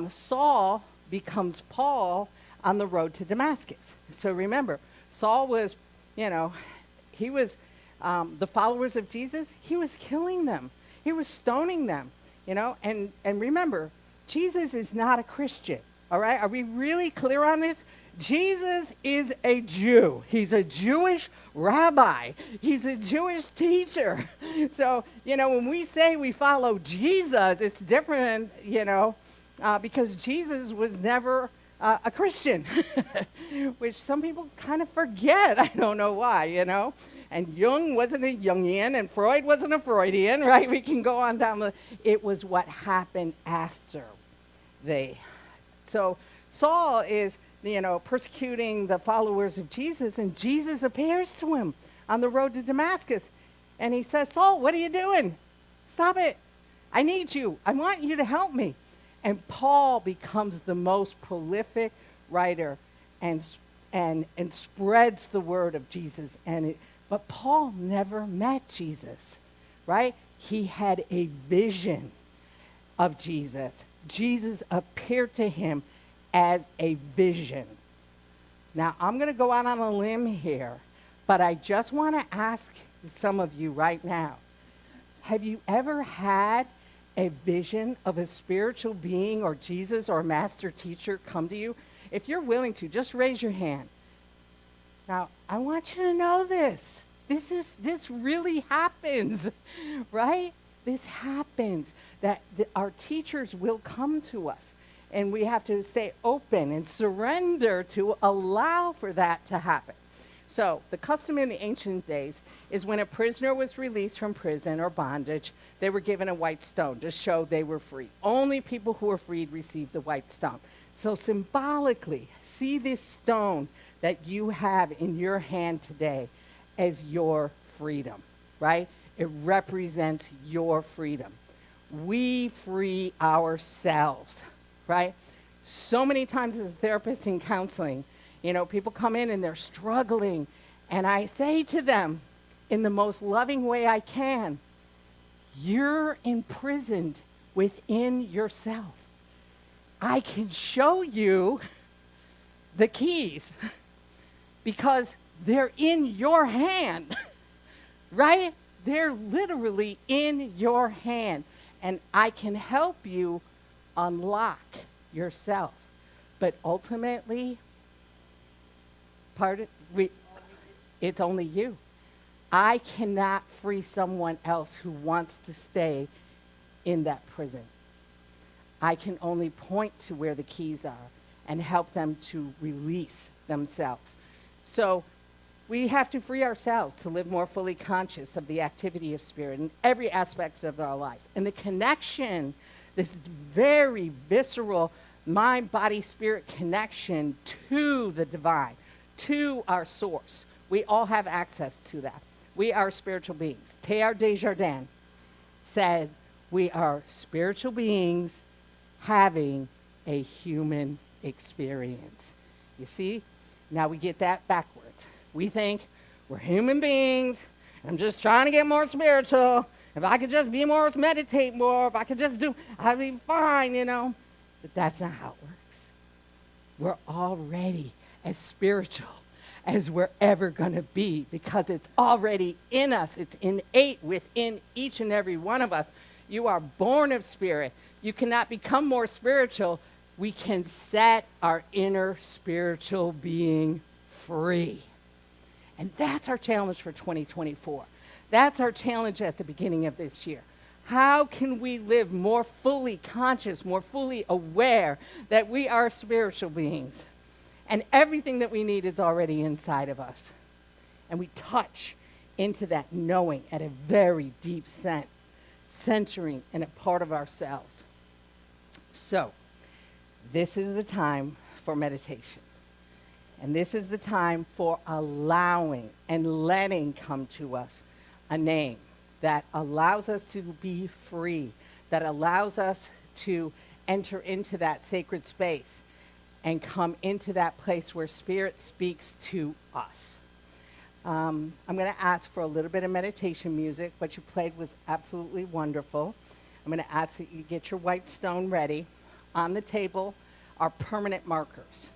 Saul becomes Paul on the road to Damascus. So remember, Saul was, he was the followers of Jesus. He was killing them. He was stoning them, and remember, Jesus is not a Christian, all right? Are we really clear on this? Jesus is a Jew. He's a Jewish rabbi. He's a Jewish teacher. So, when we say we follow Jesus, it's different, because Jesus was never a Christian, which some people kind of forget. I don't know why, And Jung wasn't a Jungian, and Freud wasn't a Freudian, right? We can go on down the... It was what happened after they... So Saul is, persecuting the followers of Jesus, and Jesus appears to him on the road to Damascus. And he says, Saul, what are you doing? Stop it. I need you. I want you to help me. And Paul becomes the most prolific writer and spreads the word of Jesus. But Paul never met Jesus, right? He had a vision of Jesus. Jesus appeared to him as a vision. Now, I'm going to go out on a limb here, but I just want to ask some of you right now, have you ever had a vision of a spiritual being or Jesus or a master teacher come to you? If you're willing to, just raise your hand. Now, I want you to know this. This really happens, right? This happens, that our teachers will come to us. And we have to stay open and surrender to allow for that to happen. So the custom in the ancient days is when a prisoner was released from prison or bondage, they were given a white stone to show they were free. Only people who were freed received the white stone. So symbolically, see this stone that you have in your hand today as your freedom, right? It represents your freedom. We free ourselves, right? So many times as a therapist in counseling, people come in and they're struggling, and I say to them in the most loving way I can, you're imprisoned within yourself. I can show you the keys because they're in your hand, right? They're literally in your hand, and I can help you unlock yourself. But ultimately, it's only you. I cannot free someone else who wants to stay in that prison. I can only point to where the keys are and help them to release themselves. So we have to free ourselves to live more fully conscious of the activity of spirit in every aspect of our life. And the connection, this very visceral mind, body, spirit connection to the divine, to our source. We all have access to that. We are spiritual beings. Teilhard de Chardin said we are spiritual beings having a human experience. You see? Now we get that backwards. We think we're human beings. I'm just trying to get more spiritual. If I could just be more, meditate more, if I could just I'd be fine, But that's not how it works. We're already as spiritual as we're ever going to be because it's already in us. It's innate within each and every one of us. You are born of spirit. You cannot become more spiritual. We can set our inner spiritual being free. And that's our challenge for 2024. That's our challenge at the beginning of this year. How can we live more fully conscious, more fully aware that we are spiritual beings? And everything that we need is already inside of us. And we touch into that knowing at a very deep centering in a part of ourselves. So, this is the time for meditation. And this is the time for allowing and letting come to us a name that allows us to be free, that allows us to enter into that sacred space and come into that place where Spirit speaks to us. I'm going to ask for a little bit of meditation music. What you played was absolutely wonderful. I'm going to ask that you get your white stone ready. On the table are permanent markers.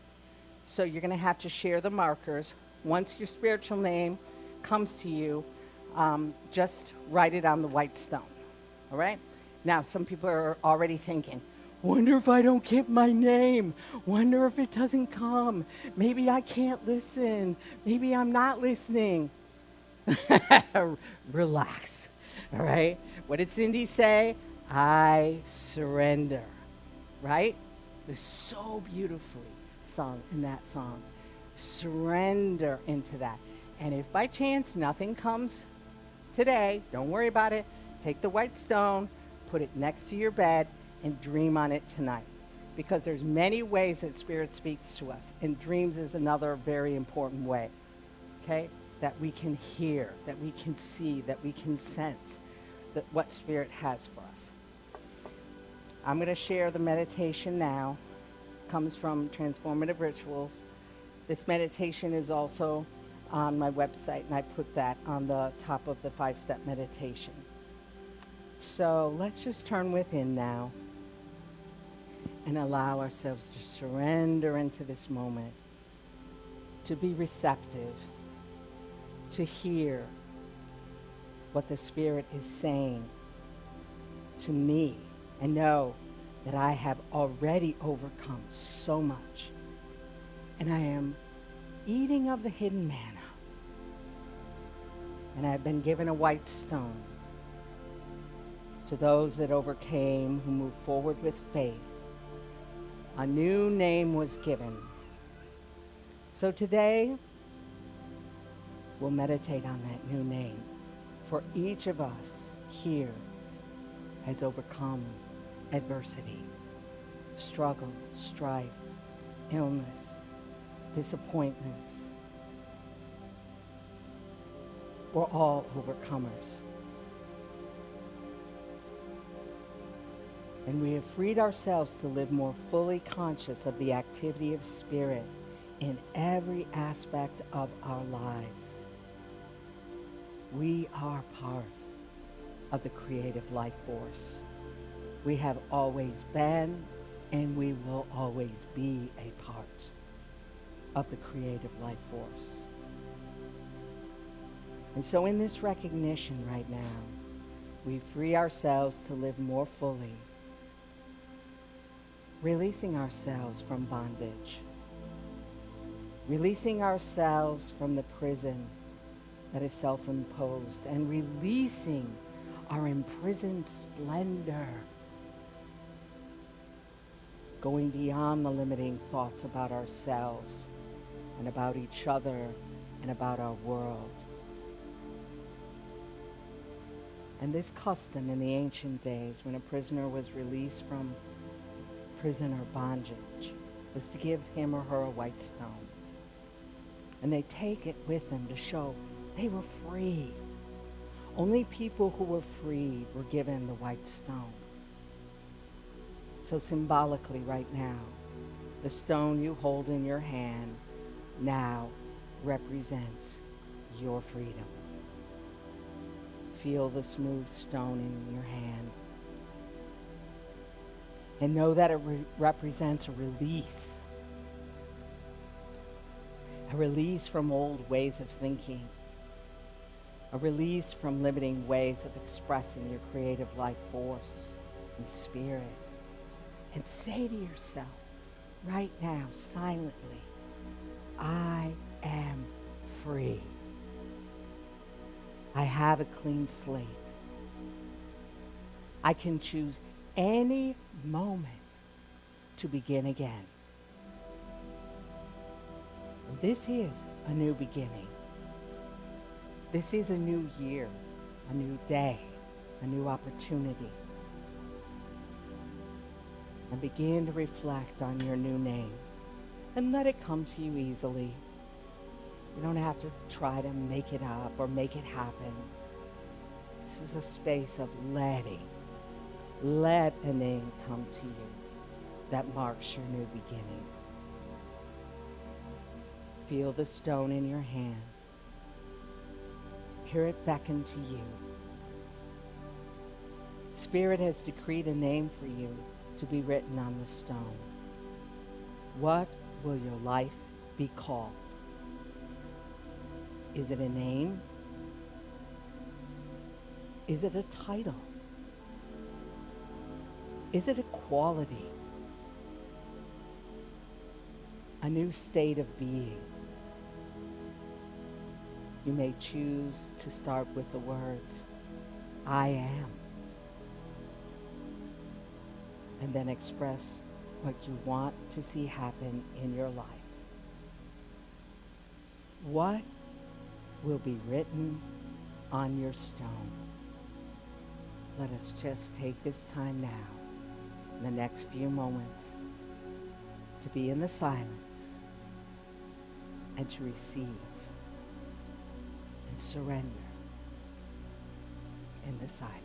So you're going to have to share the markers. Once your spiritual name comes to you, just write it on the white stone. All right? Now, some people are already thinking, Wonder if I don't get my name. Wonder if it doesn't come. Maybe I can't listen. Maybe I'm not listening. Relax. All right? What did Cindy say? I surrender. Right? It's so beautifully sung in that song. Surrender into that. And if by chance nothing comes today, don't worry about it. Take the white stone, put it next to your bed, and dream on it tonight. Because there's many ways that Spirit speaks to us, and dreams is another very important way, okay? That we can hear, that we can see, that we can sense that what Spirit has for us. I'm going to share the meditation now. It comes from Transformative Rituals. This meditation is also on my website, and I put that on the top of the 5-step meditation. So let's just turn within now and allow ourselves to surrender into this moment, to be receptive, to hear what the Spirit is saying to me, and know that I have already overcome so much. And I am eating of the hidden manna. And I've been given a white stone. To those that overcame, who moved forward with faith, a new name was given. So today, we'll meditate on that new name. For each of us here has overcome adversity, struggle, strife, illness, disappointments. We're all overcomers. And we have freed ourselves to live more fully conscious of the activity of Spirit in every aspect of our lives. We are part of the creative life force. We have always been, and we will always be a part of the creative life force. And so in this recognition right now, we free ourselves to live more fully, releasing ourselves from bondage, releasing ourselves from the prison that is self-imposed, and releasing our imprisoned splendor, going beyond the limiting thoughts about ourselves and about each other and about our world. And this custom in the ancient days, when a prisoner was released from prison or bondage, was to give him or her a white stone. And they take it with them to show they were free. Only people who were freed were given the white stone. So symbolically right now, the stone you hold in your hand now represents your freedom. Feel the smooth stone in your hand. And know that it represents a release. A release from old ways of thinking. A release from limiting ways of expressing your creative life force and spirit. And say to yourself, right now, silently, I am free. I have a clean slate. I can choose any moment to begin again. This is a new beginning. This is a new year, a new day, a new opportunity. And begin to reflect on your new name and let it come to you easily. You don't have to try to make it up or make it happen. This is a space of letting. Let a name come to you that marks your new beginning. Feel the stone in your hand. Hear it beckon to you. Spirit has decreed a name for you to be written on the stone. What will your life be called? Is it a name? Is it a title? Is it a quality? A new state of being? You may choose to start with the words, I am. And then express what you want to see happen in your life. What will be written on your stone? Let us just take this time now, in the next few moments, to be in the silence and to receive and surrender in the silence.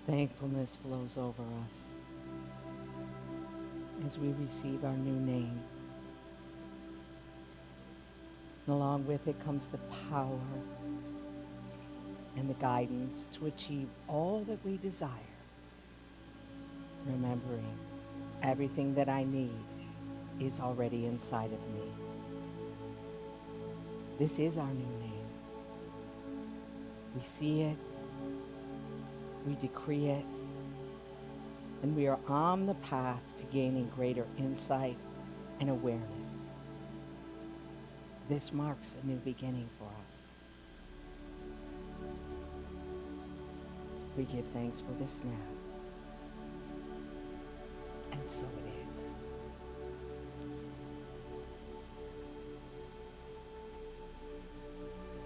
Thankfulness flows over us as we receive our new name. And along with it comes the power and the guidance to achieve all that we desire. Remembering everything that I need is already inside of me. This is our new name. We see it. We decree it, and we are on the path to gaining greater insight and awareness. This marks a new beginning for us. We give thanks for this now, and so it is.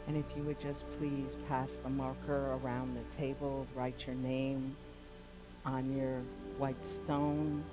And if you would just please pass the marker around the table, write your name on your white stone.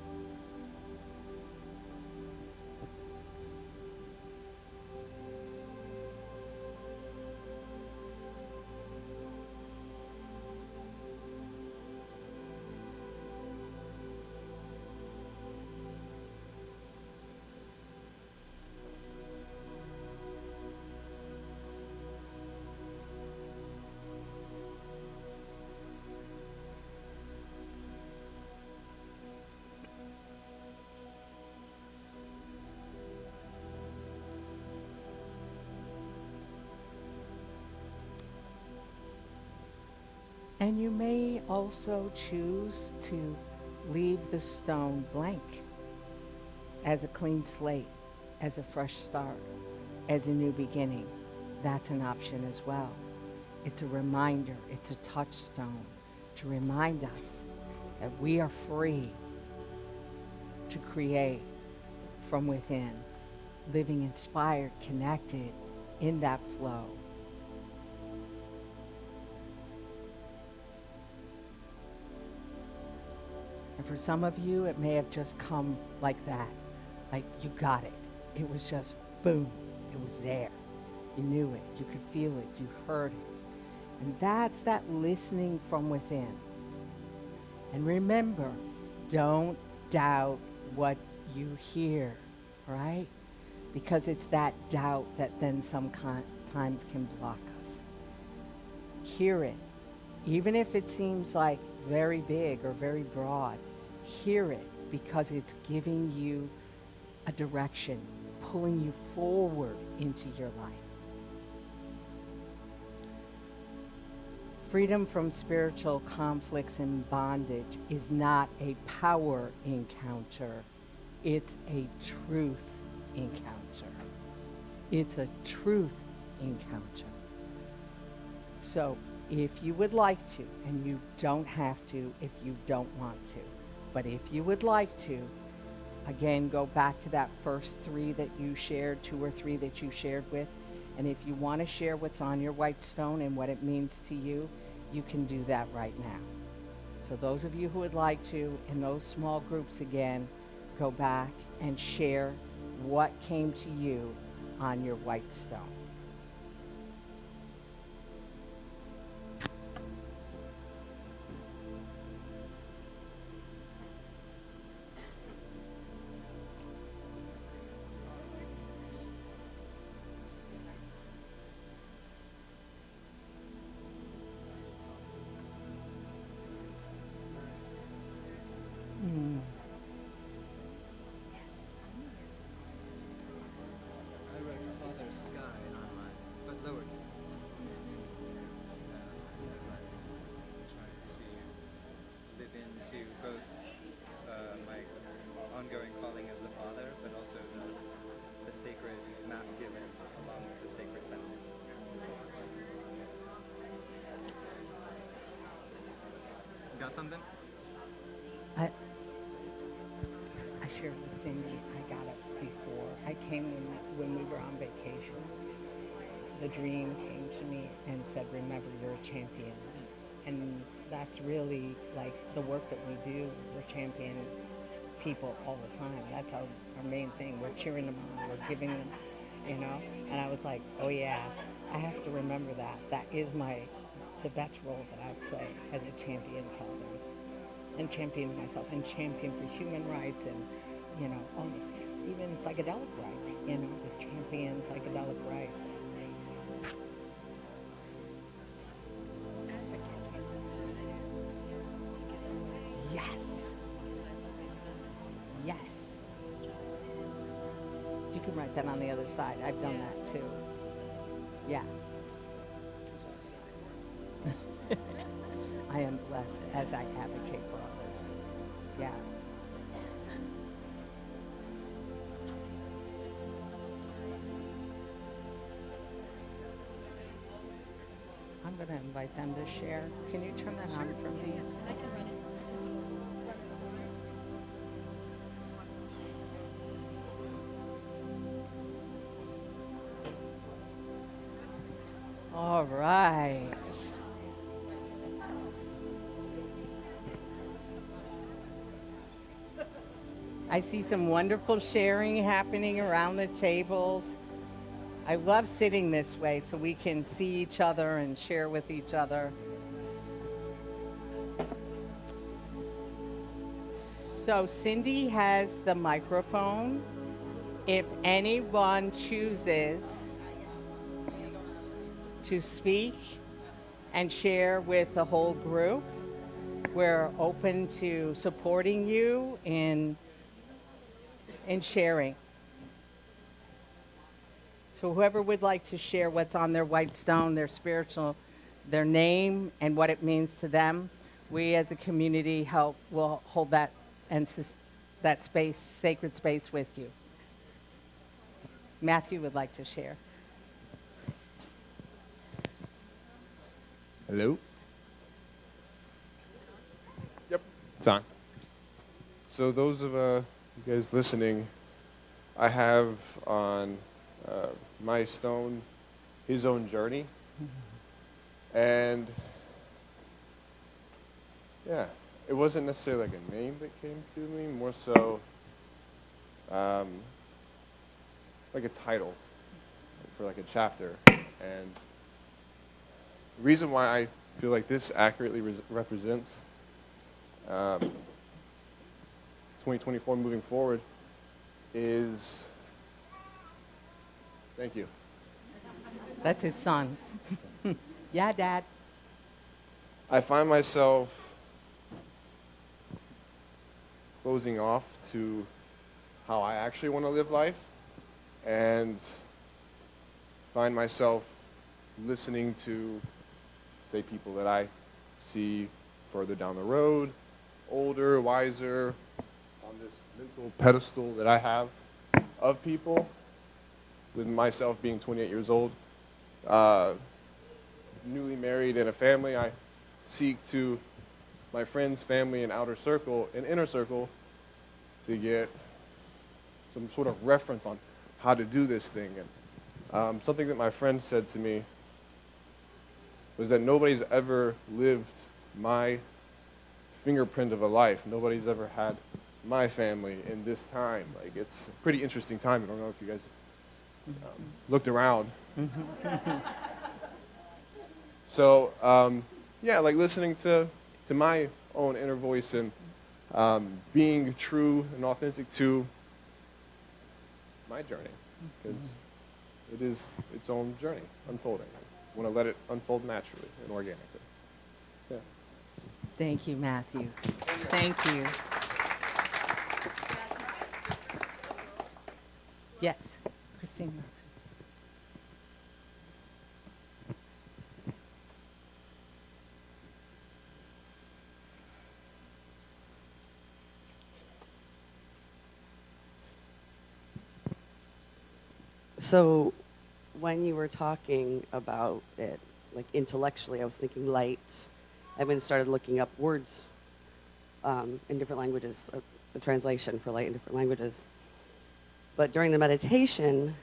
And you may also choose to leave the stone blank as a clean slate, as a fresh start. as a new beginning, that's an option as well. It's a reminder, it's a touchstone to remind us that we are free to create from within, living inspired, connected in that flow. And for some of you, it may have just come like that. Like you got it. It was just boom. It was there. You knew it. You could feel it. You heard it. And that's that listening from within. And remember, don't doubt what you hear, right? Because it's that doubt that then sometimes can block us. Hear it. Even if it seems like very big or very broad, hear it because it's giving you a direction, pulling you forward into your life. Freedom from spiritual conflicts and bondage is not a power encounter. It's a truth encounter. It's a truth encounter. So if you would like to, and you don't have to if you don't want to, but if you would like to, again, go back to that first 3 that you shared, 2 or 3 that you shared with. And if you want to share what's on your white stone and what it means to you, you can do that right now. So those of you who would like to, in those small groups again, go back and share what came to you on your white stone. I wrote Father Sky on mine, but lowercase. As I try to live into both my ongoing calling as a father, but also the sacred masculine along with the sacred feminine. Got something? I shared with Cindy, I got it before. I came when we were on vacation. The dream came to me and said, remember, you're a champion. And that's really like the work that we do. We're championing people all the time. That's our main thing. We're cheering them on. We're giving them, you know. And I was like, oh yeah, I have to remember that. That is the best role that I play as a champion to others. And champion myself and champion for human rights and, you know, even psychedelic rights, you know, the champion psychedelic rights. Yes. Yes. You can write that on the other side. I've done that too. Yeah. I am blessed as I advocate for others. Yeah. I'm going to invite them to share. Can you turn that on for me? I can run it. All right. I see some wonderful sharing happening around the tables. I love sitting this way so we can see each other and share with each other. So Cindy has the microphone. If anyone chooses to speak and share with the whole group, we're open to supporting you in sharing. So whoever would like to share what's on their white stone, their spiritual, their name, and what it means to them, we as a community will hold that and that space, sacred space with you. Matthew would like to share. Hello? Yep, it's on. So those of you guys listening, I have on my stone his own journey. And yeah, it wasn't necessarily like a name that came to me, more so like a title for like a chapter. And the reason why I feel like this accurately represents 2024 moving forward is, thank you. That's his son. Yeah, Dad. I find myself closing off to how I actually want to live life, and find myself listening to, say, people that I see further down the road, older, wiser, on this mental pedestal that I have of people, with myself being 28 years old, newly married in a family. I seek to my friends, family, and outer circle and inner circle to get some sort of reference on how to do this thing. And something that my friend said to me was that nobody's ever lived my fingerprint of a life. Nobody's ever had my family in this time. Like, it's a pretty interesting time. I don't know if you guys looked around. So, yeah, like listening to my own inner voice and being true and authentic to my journey, because it is its own journey unfolding. I want to let it unfold naturally and organically. Yeah. Thank you, Matthew. Thank you. Yes, Christine. So when you were talking about it, like intellectually, I was thinking light. I even started looking up words in different languages, the translation for light in different languages. But during the meditation,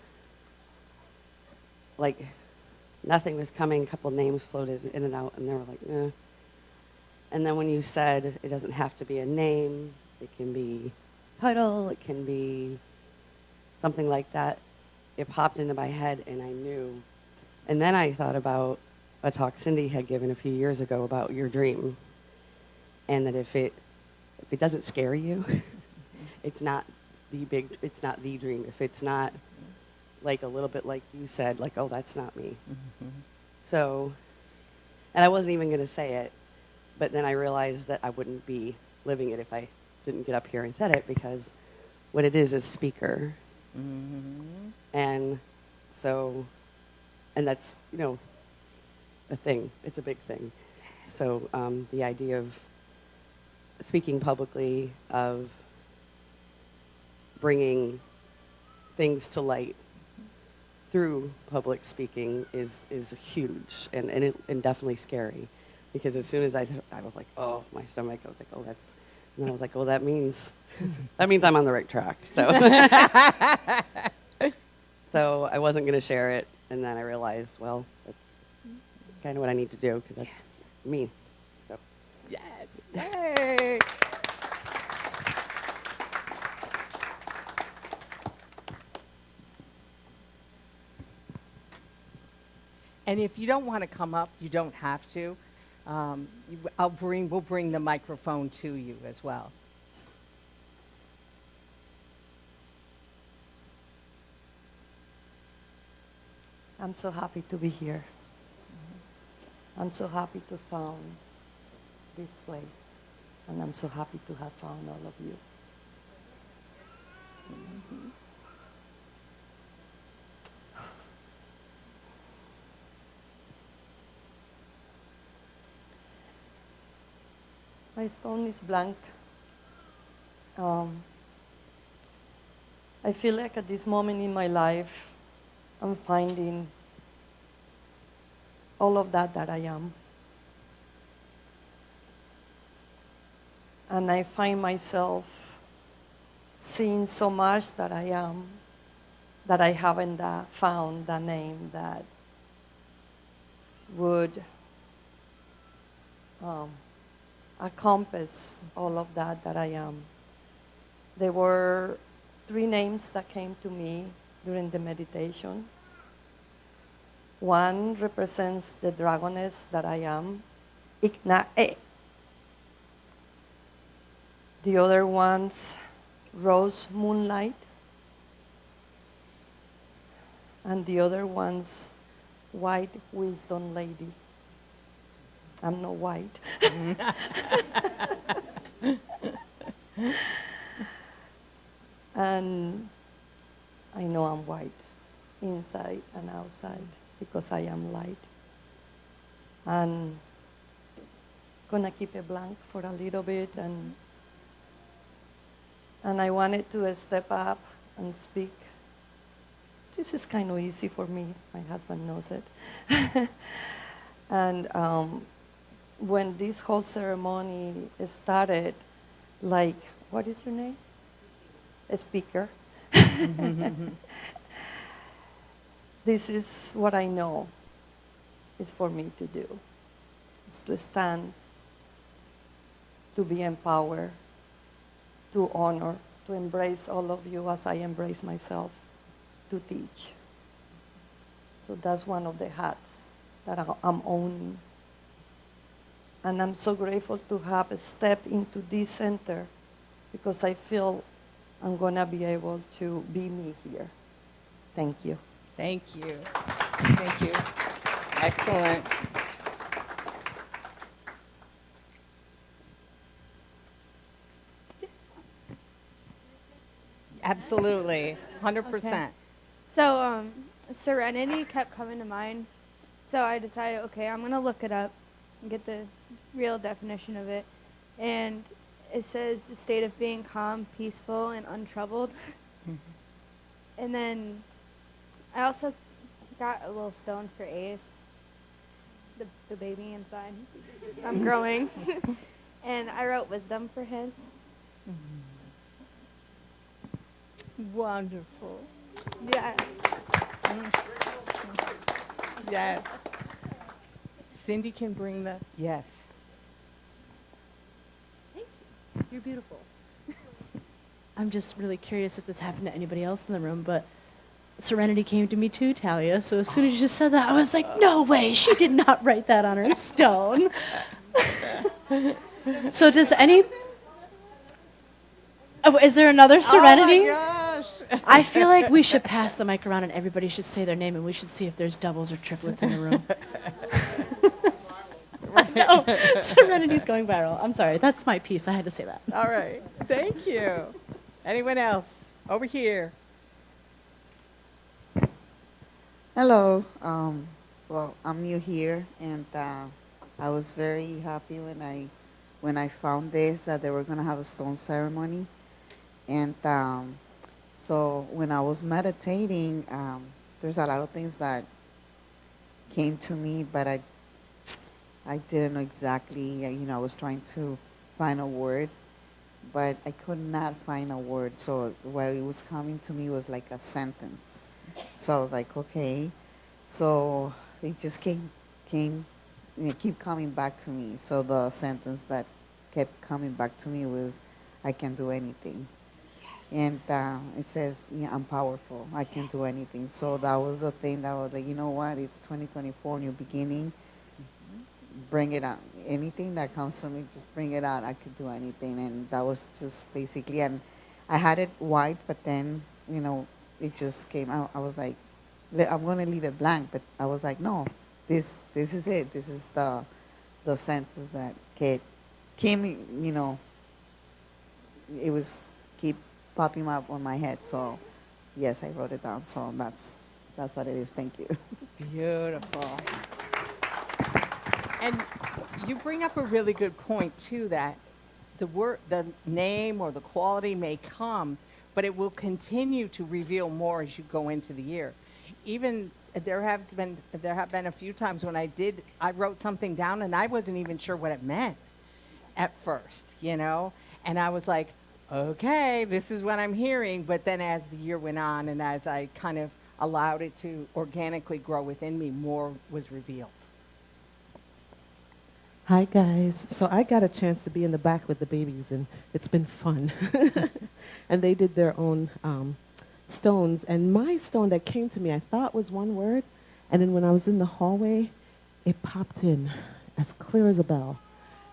like nothing was coming. A couple names floated in and out, and they were like, eh. And then when you said it doesn't have to be a name, it can be title, it can be something like that, it popped into my head, and I knew. And then I thought about a talk Cindy had given a few years ago about your dream, and that if it doesn't scare you, it's not the dream. If it's not like a little bit like you said, like, oh, that's not me. So, and I wasn't even going to say it, but then I realized that I wouldn't be living it if I didn't get up here and said it, because what it is speaker. And so, and that's, a thing. It's a big thing. So the idea of speaking publicly, of bringing things to light through public speaking is huge and definitely scary. Because as soon as I was like, oh, my stomach, I was like, oh, that's, and then I was like, well, that means I'm on the right track. So, so I wasn't going to share it, and then I realized, well, that's kind of what I need to do, because that's me. So. Yes. Yay. And if you don't want to come up, you don't have to. We'll bring the microphone to you as well. I'm so happy to be here. I'm so happy to found this place. And I'm so happy to have found all of you. My stone is blank. I feel like at this moment in my life, I'm finding all of that I am. And I find myself seeing so much that I am, that I haven't found the name that would encompass all of that I am. There were 3 names that came to me during the meditation. One represents the dragoness that I am, Ignae. The other one's Rose Moonlight. And the other one's White Wisdom Lady. I'm not white. And I know I'm white, inside and outside, because I am light. And gonna keep it blank for a little bit, and I wanted to step up and speak. This is kind of easy for me. My husband knows it. And when this whole ceremony started, like, what is your name? A speaker. This is what I know is for me to do. Is to stand, to be empowered, to honor, to embrace all of you as I embrace myself, to teach. So that's one of the hats that I'm owning. And I'm so grateful to have stepped into this center, because I feel I'm going to be able to be me here. Thank you. Thank you. Thank you. Excellent. Absolutely. 100%. Okay. So serenity kept coming to mind. So I decided, okay, I'm going to look it up and get the real definition of it. And it says the state of being calm, peaceful, and untroubled. And then I also got a little stone for Ace, the baby inside. I'm growing. And I wrote wisdom for his. Wonderful. Yes. Yes. Cindy can bring the, yes. You're beautiful. I'm just really curious if this happened to anybody else in the room, but Serenity came to me too, Talia. So as soon as you just said that, I was like, no way, she did not write that on her stone. So does any... Oh, is there another Serenity? Oh my gosh. I feel like we should pass the mic around and everybody should say their name, and we should see if there's doubles or triplets in the room. No, Serenity's going viral. I'm sorry. That's my piece. I had to say that. All right. Thank you. Anyone else? Over here. Hello. Well, I'm new here, and I was very happy when I found this, that they were going to have a stone ceremony. And so when I was meditating, there's a lot of things that came to me, but I didn't know exactly, I was trying to find a word, but I could not find a word. So what it was coming to me was like a sentence. So I was like, okay. So it just keep coming back to me. So the sentence that kept coming back to me was, I can do anything. Yes. And it says, yeah, I'm powerful. I can do anything. So that was the thing that I was like, you know what? It's 2024, new beginning. Bring it out. Anything that comes to me, just bring it out. I could do anything. And that was just basically, and I had it white, but then, it just came out. I was like, I'm going to leave it blank. But I was like, no, this is it. This is the sentence that came, it was keep popping up on my head. So, yes, I wrote it down. So that's what it is. Thank you. Beautiful. And you bring up a really good point, too, that the name or the quality may come, but it will continue to reveal more as you go into the year. Even there have been a few times when I wrote something down and I wasn't even sure what it meant at first, And I was like, okay, this is what I'm hearing. But then as the year went on and as I kind of allowed it to organically grow within me, more was revealed. Hi, guys. So I got a chance to be in the back with the babies, and it's been fun. And they did their own stones. And my stone that came to me, I thought was one word. And then when I was in the hallway, it popped in as clear as a bell.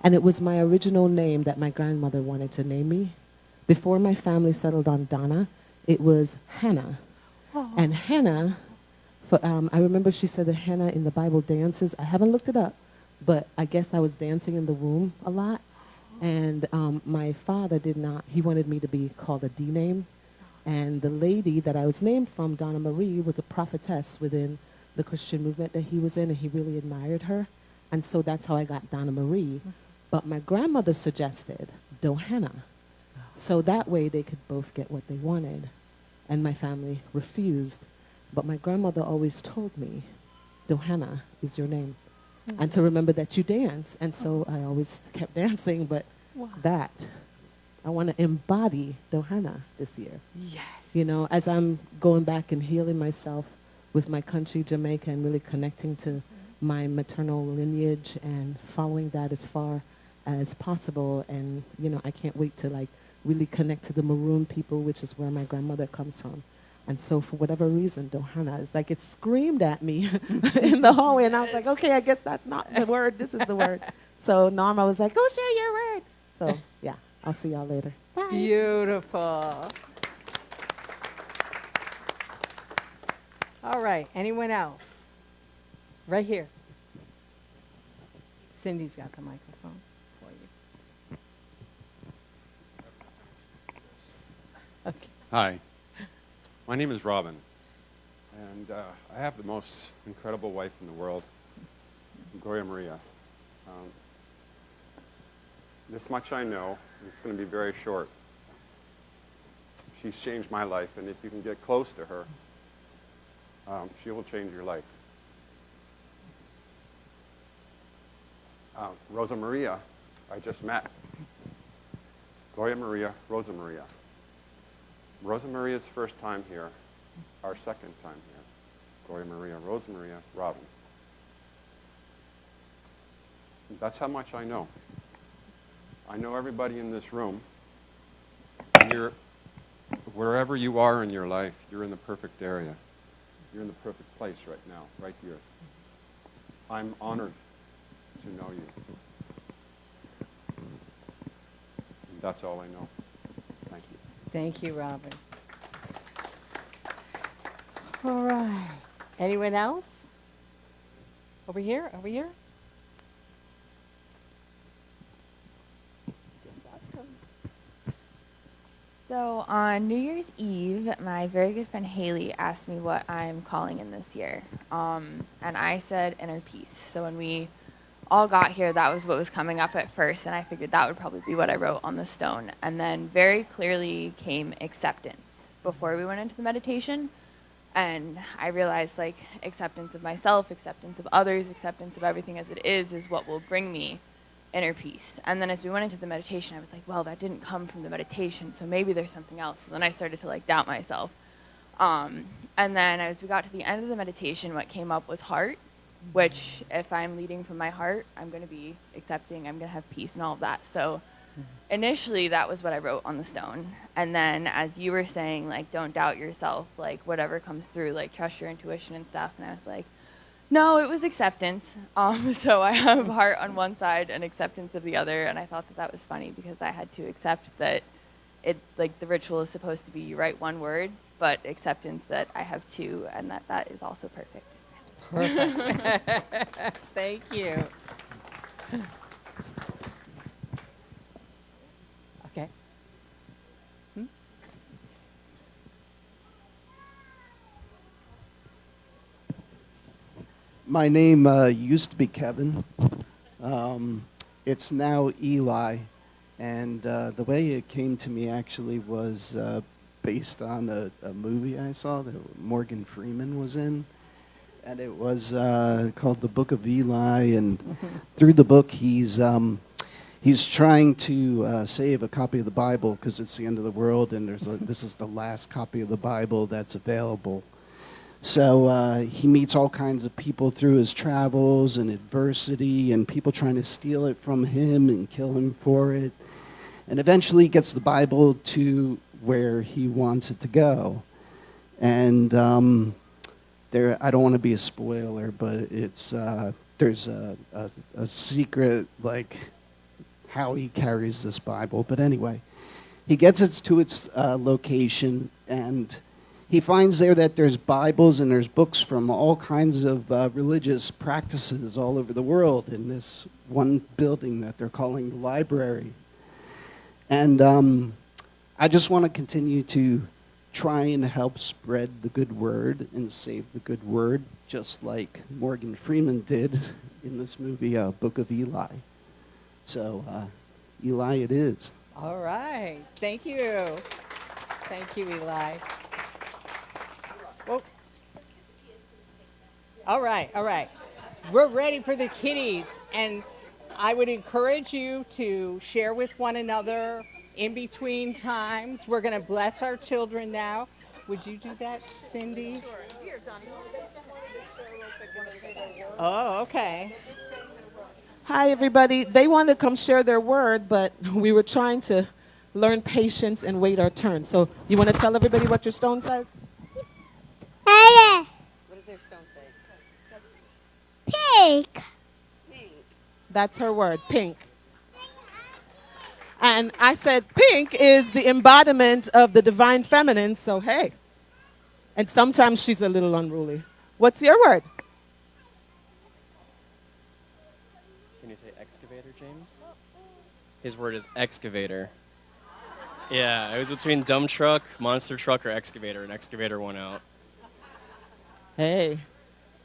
And it was my original name that my grandmother wanted to name me. Before my family settled on Donna, it was Hannah. Oh. And Hannah, I remember she said that Hannah in the Bible dances. I haven't looked it up, but I guess I was dancing in the womb a lot. And my father did not, he wanted me to be called a D name. And the lady that I was named from, Donna Marie, was a prophetess within the Christian movement that he was in, and he really admired her. And so that's how I got Donna Marie. But my grandmother suggested Dohana. So that way they could both get what they wanted. And my family refused. But my grandmother always told me, Dohana is your name. And to remember that you dance. And so I always kept dancing, but that, I want to embody Dohana this year. Yes. You know, as I'm going back and healing myself with my country, Jamaica, and really connecting to my maternal lineage and following that as far as possible. And, you know, I can't wait to, like, really connect to the Maroon people, which is where my grandmother comes from. And so for whatever reason, Dohana is like, it screamed at me in the hallway. And I was like, okay, I guess that's not the word. This is the word. So Norma was like, go share your word. So, yeah, I'll see y'all later. Bye. Beautiful. All right, anyone else? Right here. Cindy's got the microphone for you. Okay. Hi, my name is Robin, and I have the most incredible wife in the world, Gloria Maria. This much I know, it's going to be very short. She's changed my life, and if you can get close to her, she will change your life. Rosa Maria, I just met. Gloria Maria, Rosa Maria. Rosa Maria's first time here, our second time here. Gloria Maria, Rosa Maria, Robin. That's how much I know. I know everybody in this room. And wherever you are in your life, you're in the perfect area. You're in the perfect place right now, right here. I'm honored to know you. And that's all I know. Thank you. Thank you, Robin. All right. Anyone else? Over here? Over here? So on New Year's Eve, my very good friend Haley asked me what I'm calling in this year. And I said inner peace. So when we all got here, that was what was coming up at first, and I figured that would probably be what I wrote on the stone. And then very clearly came acceptance before we went into the meditation. And I realized, like, acceptance of myself, acceptance of others, acceptance of everything as it is what will bring me inner peace. And then as we went into the meditation, I was like, well, that didn't come from the meditation, so maybe there's something else. So then I started to, like, doubt myself. And then as we got to the end of the meditation, what came up was heart, which if I'm leading from my heart, I'm going to be accepting, I'm going to have peace and all of that. So initially, that was what I wrote on the stone. And then as you were saying, like, don't doubt yourself, like, whatever comes through, like, trust your intuition and stuff. And I was like, no, it was acceptance. So I have heart on one side and acceptance of the other. And I thought that that was funny because I had to accept that it, like, the ritual is supposed to be you write one word, but acceptance that I have two, and that is also perfect. Perfect. Thank you. Okay. My name used to be Kevin. It's now Eli. And the way it came to me actually was based on a movie I saw that Morgan Freeman was in. And it was called The Book of Eli. And through the book, he's he's trying to save a copy of the Bible because it's the end of the world, and this is the last copy of the Bible that's available. So he meets all kinds of people through his travels and adversity, and people trying to steal it from him and kill him for it. And eventually he gets the Bible to where he wants it to go. And I don't want to be a spoiler, but there's a secret, like, how he carries this Bible. But anyway, he gets it to its location, and he finds there that there's Bibles and there's books from all kinds of religious practices all over the world in this one building that they're calling the library. And I just want to continue to try and help spread the good word and save the good word, just like Morgan Freeman did in this movie, Book of Eli. So, Eli it is. All right. Thank you. Thank you, Eli. Well, all right. We're ready for the kiddies, and I would encourage you to share with one another in between times. We're going to bless our children now. Would you do that, Cindy? Sure. Here, Donnie, oh, okay. Hi, everybody. They wanted to come share their word, but we were trying to learn patience and wait our turn. So you want to tell everybody what your stone says? What does their stone say? Pink. That's her word, pink. And I said pink is the embodiment of the divine feminine, so hey. And sometimes she's a little unruly. What's your word? Can you say excavator, James? His word is excavator. Yeah, it was between dump truck, monster truck, or excavator, and excavator won out. Hey.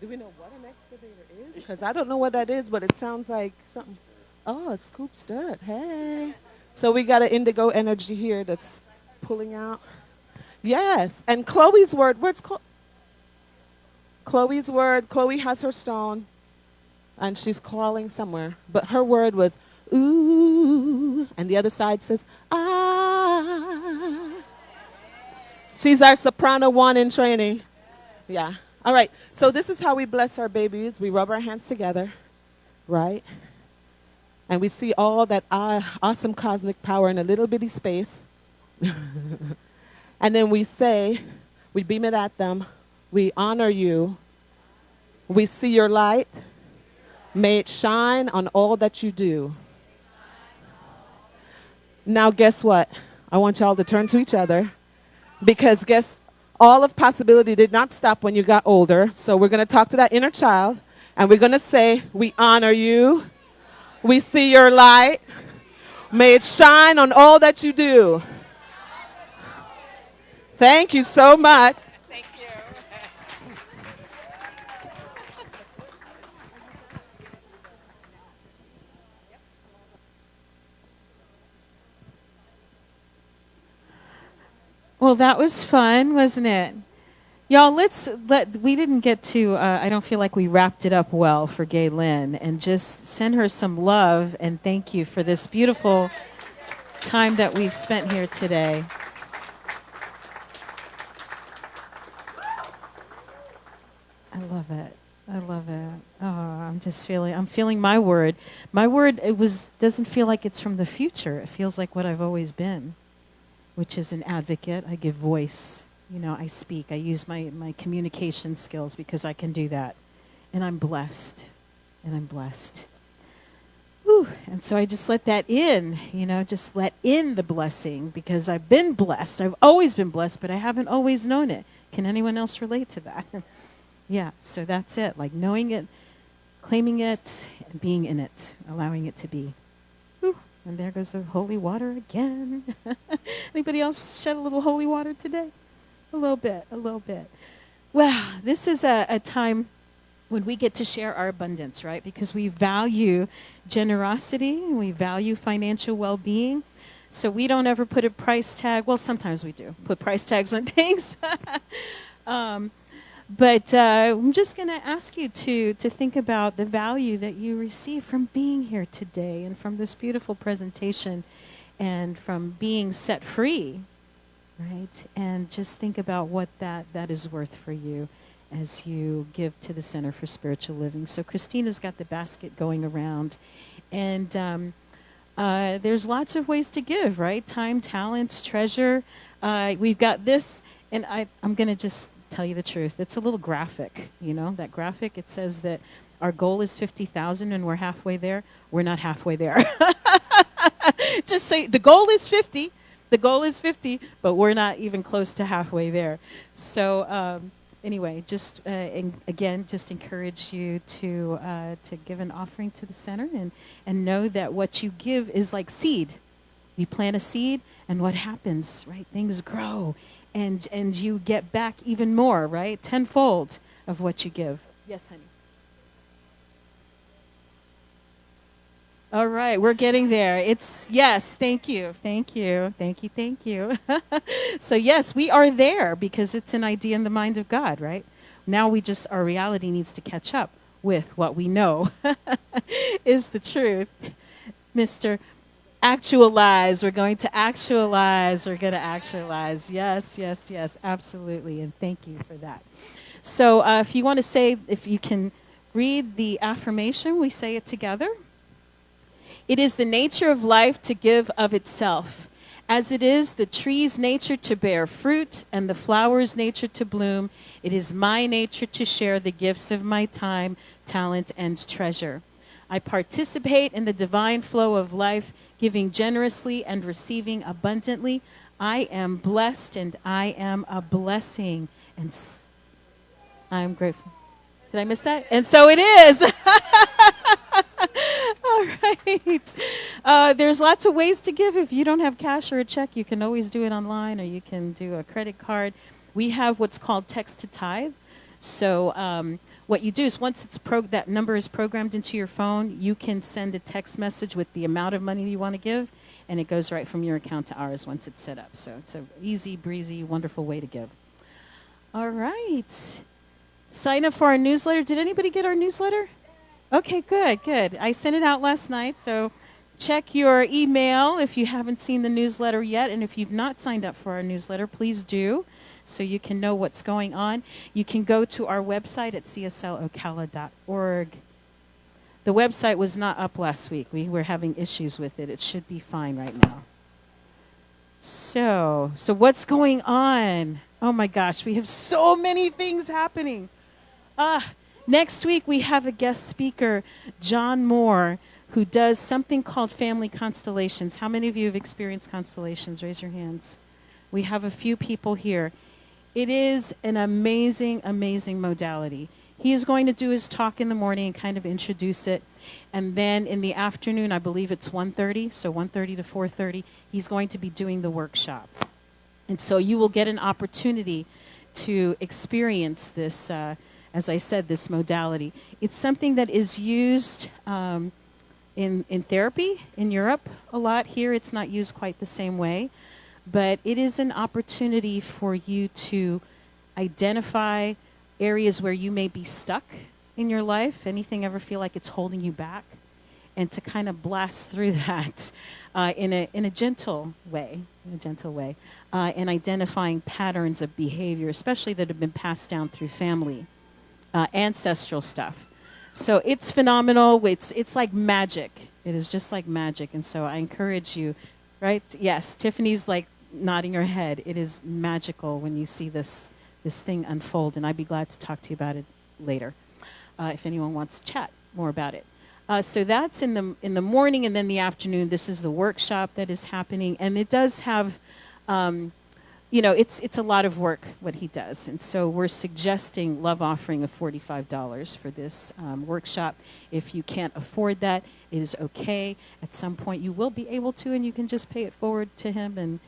Do we know what an excavator is? Because I don't know what that is, but it sounds like something. Oh, it scoops dirt. Hey. So we got an indigo energy here that's pulling out. Yes. And Chloe's word. Where's Chloe's word? Chloe has her stone, and she's crawling somewhere. But her word was ooh, and the other side says ah. She's our soprano 1 in training. Yeah. All right. So this is how we bless our babies. We rub our hands together, right? And we see all that awesome cosmic power in a little bitty space. And then we say, we beam it at them. We honor you. We see your light. May it shine on all that you do. Now guess what? I want y'all to turn to each other, because all of possibility did not stop when you got older. So we're going to talk to that inner child, and we're going to say, we honor you. We see your light. May it shine on all that you do. Thank you so much. Thank you. Well, that was fun, wasn't it? Y'all, we didn't get to, I don't feel like we wrapped it up well for Gay Lynn, and just send her some love and thank you for this beautiful time that we've spent here today. I love it. I love it. Oh, I'm feeling my word. My word, doesn't feel like it's from the future. It feels like what I've always been, which is an advocate. I give voice. I speak. I use my communication skills because I can do that. And I'm blessed. Whew. And so I just let that in, just let in the blessing, because I've been blessed. I've always been blessed, but I haven't always known it. Can anyone else relate to that? Yeah, so that's it. Like knowing it, claiming it, and being in it, allowing it to be. Whew. And there goes the holy water again. Anybody else shed a little holy water today? A little bit. Well, this is a time when we get to share our abundance, right? Because we value generosity, and we value financial well-being. So we don't ever put a price tag. Well, sometimes we do put price tags on things. But I'm just going to ask you to think about the value that you receive from being here today and from this beautiful presentation and from being set free, right? And just think about what that is worth for you as you give to the Center for Spiritual Living. So Christina's got the basket going around. And there's lots of ways to give, right? Time, talents, treasure. We've got this, and I'm going to just tell you the truth. It's a little graphic, you know, that graphic. It says that our goal is 50,000 and we're halfway there. We're not halfway there. Just say the goal is 50. The goal is 50, but we're not even close to halfway there. So anyway, just again, just encourage you to give an offering to the center and know that what you give is like seed. You plant a seed, and what happens, right? Things grow. And you get back even more, right? Tenfold of what you give. Yes, honey. All right, we're getting there. It's, yes, thank you. Thank you. Thank you. Thank you. So, yes, we are there because it's an idea in the mind of God, right? Now our reality needs to catch up with what we know is the truth. Mr. Actualize. We're going to actualize. We're going to actualize. Yes, yes, yes, absolutely. And thank you for that. So if you want to say, if you can read the affirmation, we say it together. It is the nature of life to give of itself, as it is the tree's nature to bear fruit and the flower's nature to bloom. It is my nature to share the gifts of my time, talent, and treasure. I participate in the divine flow of life, giving generously and receiving abundantly. I am blessed and I am a blessing. And I'm grateful. Did I miss that? And so it is. All right. There's lots of ways to give. If you don't have cash or a check, you can always do it online, or you can do a credit card. We have what's called text to tithe. So what you do is once that number is programmed into your phone, you can send a text message with the amount of money you want to give, and it goes right from your account to ours once it's set up. So it's an easy, breezy, wonderful way to give. All right. Sign up for our newsletter. Did anybody get our newsletter? Okay, good, good. I sent it out last night, so check your email if you haven't seen the newsletter yet. And if you've not signed up for our newsletter, please do, so you can know what's going on. You can go to our website at cslocala.org. The website was not up last week. We were having issues with it. It should be fine right now. So what's going on? Oh my gosh, we have so many things happening. Next week we have a guest speaker, John Moore, who does something called family constellations. How many of you have experienced constellations? Raise your hands. We have a few people here. It is an amazing, amazing modality. He is going to do his talk in the morning and kind of introduce it. And then in the afternoon, I believe it's 1:30, so 1:30 to 4:30, he's going to be doing the workshop. And so you will get an opportunity to experience this, as I said, this modality. It's something that is used in therapy in Europe a lot. Here it's not used quite the same way. But it is an opportunity for you to identify areas where you may be stuck in your life, anything ever feel like it's holding you back, and to kind of blast through that in a gentle way, and identifying patterns of behavior, especially that have been passed down through family, ancestral stuff. So it's phenomenal. It's like magic. It is just like magic. And so I encourage you, right? Yes, Tiffany's like nodding her head. It is magical when you see this thing unfold, and I'd be glad to talk to you about it later if anyone wants to chat more about it. So that's in the morning, and then the afternoon. This is the workshop that is happening, and it does have, it's a lot of work what he does, and so we're suggesting love offering of $45 for this workshop. If you can't afford that, it is okay. At some point, you will be able to, and you can just pay it forward to him, and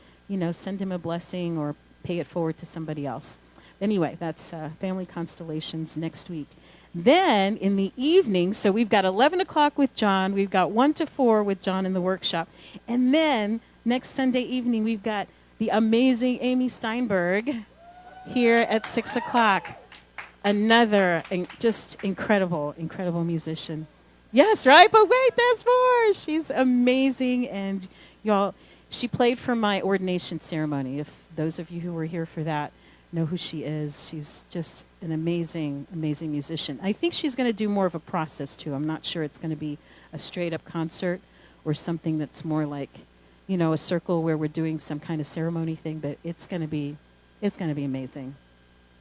send him a blessing or pay it forward to somebody else. Anyway, that's Family Constellations next week. Then in the evening, so we've got 11 o'clock with John, we've got 1 to 4 with John in the workshop, and then next Sunday evening we've got the amazing Amy Steinberg here at 6 o'clock. Another just incredible, incredible musician. Yes, right? But wait, there's more. She's amazing. And y'all, she played for my ordination ceremony. If those of you who were here for that know who she is, she's just an amazing, amazing musician. I think she's going to do more of a process, too. I'm not sure it's going to be a straight-up concert or something that's more like, you know, a circle where we're doing some kind of ceremony thing, but it's going to be amazing.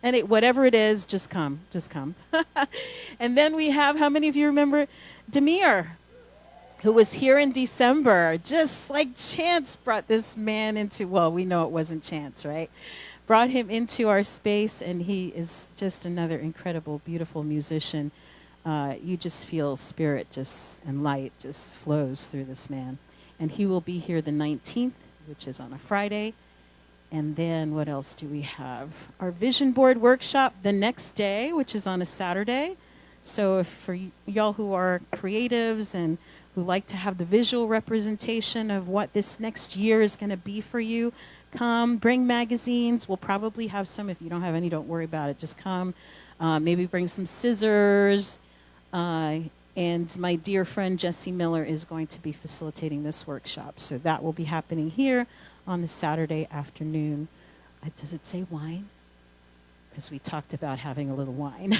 And whatever it is, just come. And then we have, how many of you remember Demir, who was here in December? Just like chance brought this man into, well, we know it wasn't chance, right? Brought him into our space, and he is just another incredible, beautiful musician. You just feel spirit and light just flows through this man. And he will be here the 19th, which is on a Friday. And then what else do we have? Our vision board workshop the next day, which is on a Saturday. So if for y'all who are creatives and who like to have the visual representation of what this next year is going to be for you, come, bring magazines. We'll probably have some. If you don't have any, don't worry about it. Just come. Maybe bring some scissors. And my dear friend Jessie Miller is going to be facilitating this workshop. So that will be happening here on the Saturday afternoon. Does it say wine? Because we talked about having a little wine.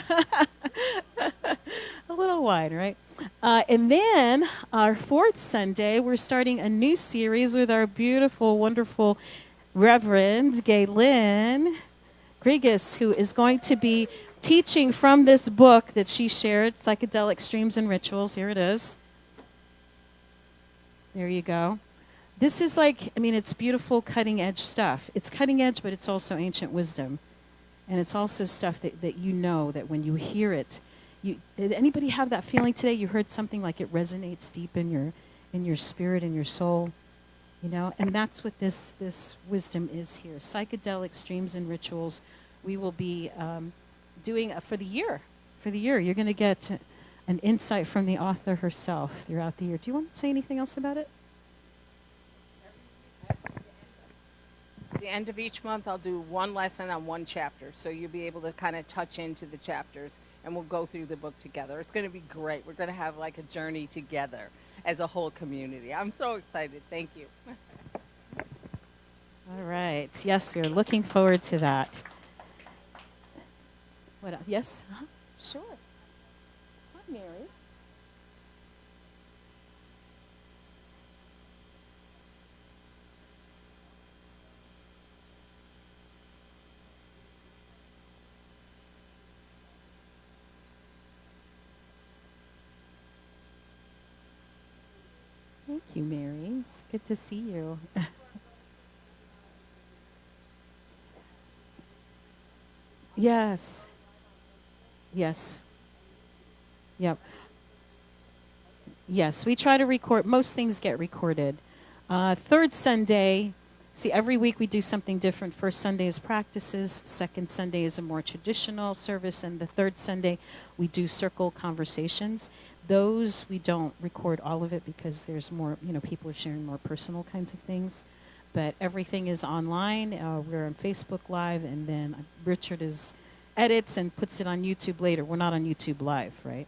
A little wine, right? And then our fourth Sunday, we're starting a new series with our beautiful, wonderful Reverend Lynn Grigas, who is going to be teaching from this book that she shared, Psychedelic Streams and Rituals. Here it is. There you go. This is like, I mean, it's beautiful, cutting-edge stuff. It's cutting edge, but it's also ancient wisdom. And it's also stuff that you know that when you hear it, did anybody have that feeling today? You heard something like it resonates deep in your spirit and your soul, you know? And that's what this wisdom is here. Psychedelic Streams and Rituals. We will be doing for the year. For the year, you're going to get an insight from the author herself throughout the year. Do you want to say anything else about it? At the end of each month, I'll do one lesson on one chapter, so you'll be able to kind of touch into the chapters, and we'll go through the book together. It's going to be great. We're going to have like a journey together as a whole community. I'm so excited. Thank you. All right. Yes, we're looking forward to that. What else? Yes? Uh-huh. Sure. Hi, Mary. Thank you, Mary. It's good to see you. Yes. Yes. Yep. Yes, we try to record. Most things get recorded. Third Sunday, see, every week we do something different. First Sunday is practices. Second Sunday is a more traditional service. And the third Sunday, we do circle conversations. Those, we don't record all of it because there's more, you know, people are sharing more personal kinds of things. But everything is online. We're on Facebook Live, and then Richard edits and puts it on YouTube later. We're not on YouTube Live, right?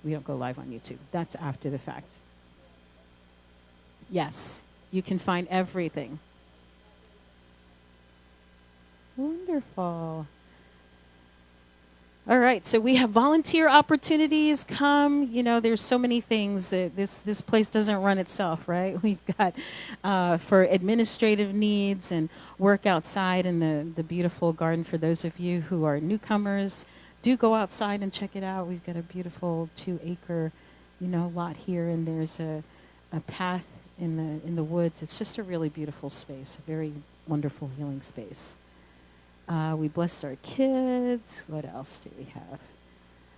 We don't go live on YouTube. That's after the fact. Yes, you can find everything. Wonderful. All right, so we have volunteer opportunities. Come, you know, there's so many things that this place doesn't run itself, right? We've got for administrative needs and work outside in the beautiful garden. For those of you who are newcomers, do go outside and check it out. We've got a beautiful 2-acre, you know, lot here, and there's a path in the woods. It's just a really beautiful space, a very wonderful healing space. We blessed our kids. What else do we have?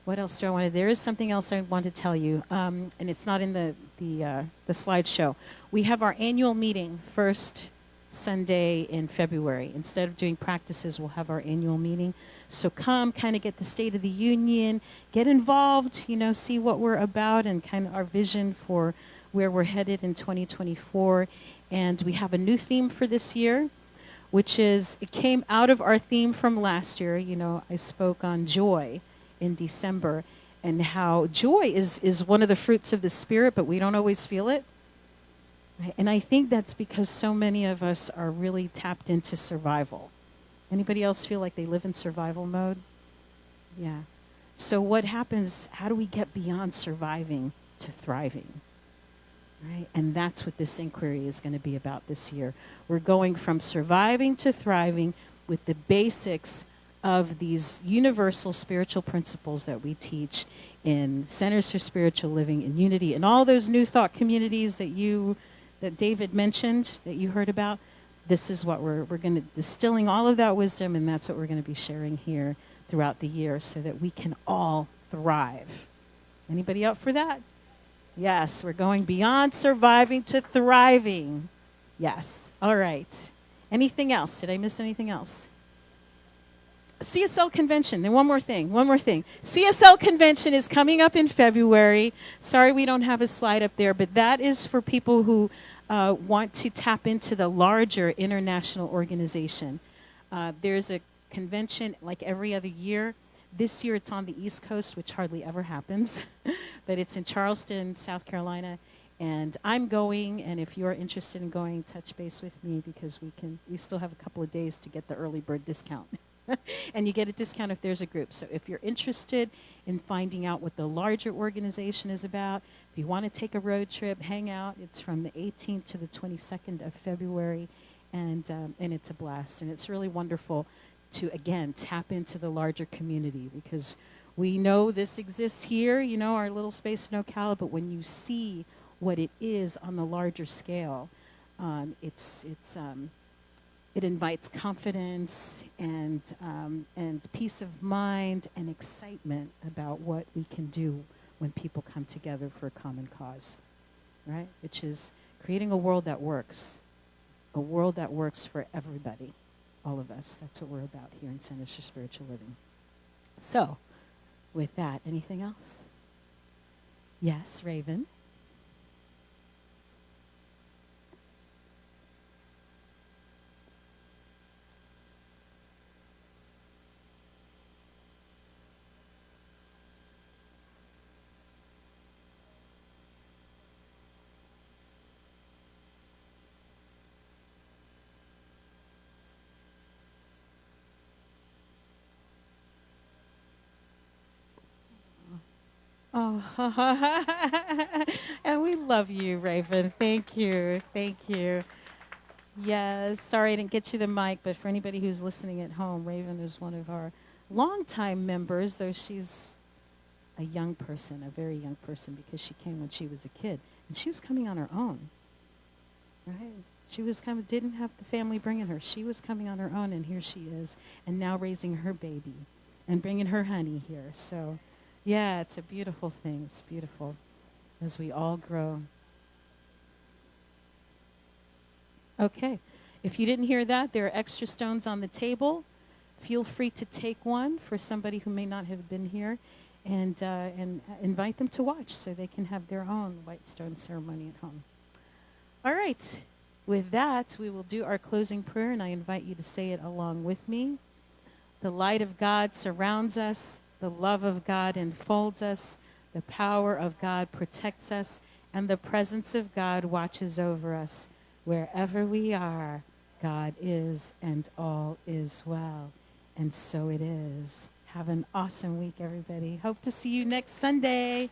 What else do I want to? There is something else I want to tell you, and it's not in the slideshow. We have our annual meeting first Sunday in February. Instead of doing practices, we'll have our annual meeting. So come, kind of get the State of the Union, get involved, you know, see what we're about and kind of our vision for where we're headed in 2024. And we have a new theme for this year, which is, it came out of our theme from last year. You know, I spoke on joy in December and how joy is one of the fruits of the Spirit, but we don't always feel it. Right? And I think that's because so many of us are really tapped into survival. Anybody else feel like they live in survival mode? Yeah. So what happens, how do we get beyond surviving to thriving? Right? And that's what this inquiry is going to be about this year. We're going from surviving to thriving with the basics of these universal spiritual principles that we teach in Centers for Spiritual Living and Unity and all those new thought communities that David mentioned, that you heard about. This is what we're going to distilling all of that wisdom, and that's what we're going to be sharing here throughout the year so that we can all thrive. Anybody up for that? Yes, we're going beyond surviving to thriving. Yes. All right. Anything else? Did I miss anything else? CSL convention. Then one more thing. CSL convention is coming up in February. Sorry we don't have a slide up there, but that is for people who want to tap into the larger international organization. There's a convention like every other year. This year it's on the East Coast, which hardly ever happens, but it's in Charleston, South Carolina, and I'm going, and if you're interested in going, touch base with me because we still have a couple of days to get the early bird discount. And you get a discount if there's a group. So if you're interested in finding out what the larger organization is about, if you want to take a road trip, hang out, it's from the 18th to the 22nd of February, and it's a blast. And it's really wonderful to, again, tap into the larger community because we know this exists here, you know, our little space in Ocala, but when you see what it is on the larger scale, it invites confidence and peace of mind and excitement about what we can do when people come together for a common cause, right? Which is creating a world that works for everybody, all of us. That's what we're about here in Centers for Spiritual Living. So, with that, anything else? Yes, Raven. Oh, and we love you, Raven. Thank you. Thank you. Yes, sorry I didn't get you the mic, but for anybody who's listening at home, Raven is one of our longtime members, though she's a young person, a very young person, because she came when she was a kid. And she was coming on her own, right? She was didn't have the family bringing her. She was coming on her own, and here she is, and now raising her baby and bringing her honey here. So, yeah, it's a beautiful thing. It's beautiful as we all grow. Okay. If you didn't hear that, there are extra stones on the table. Feel free to take one for somebody who may not have been here and invite them to watch so they can have their own white stone ceremony at home. All right. With that, we will do our closing prayer, and I invite you to say it along with me. The light of God surrounds us. The love of God enfolds us, the power of God protects us, and the presence of God watches over us. Wherever we are, God is, and all is well. And so it is. Have an awesome week, everybody. Hope to see you next Sunday.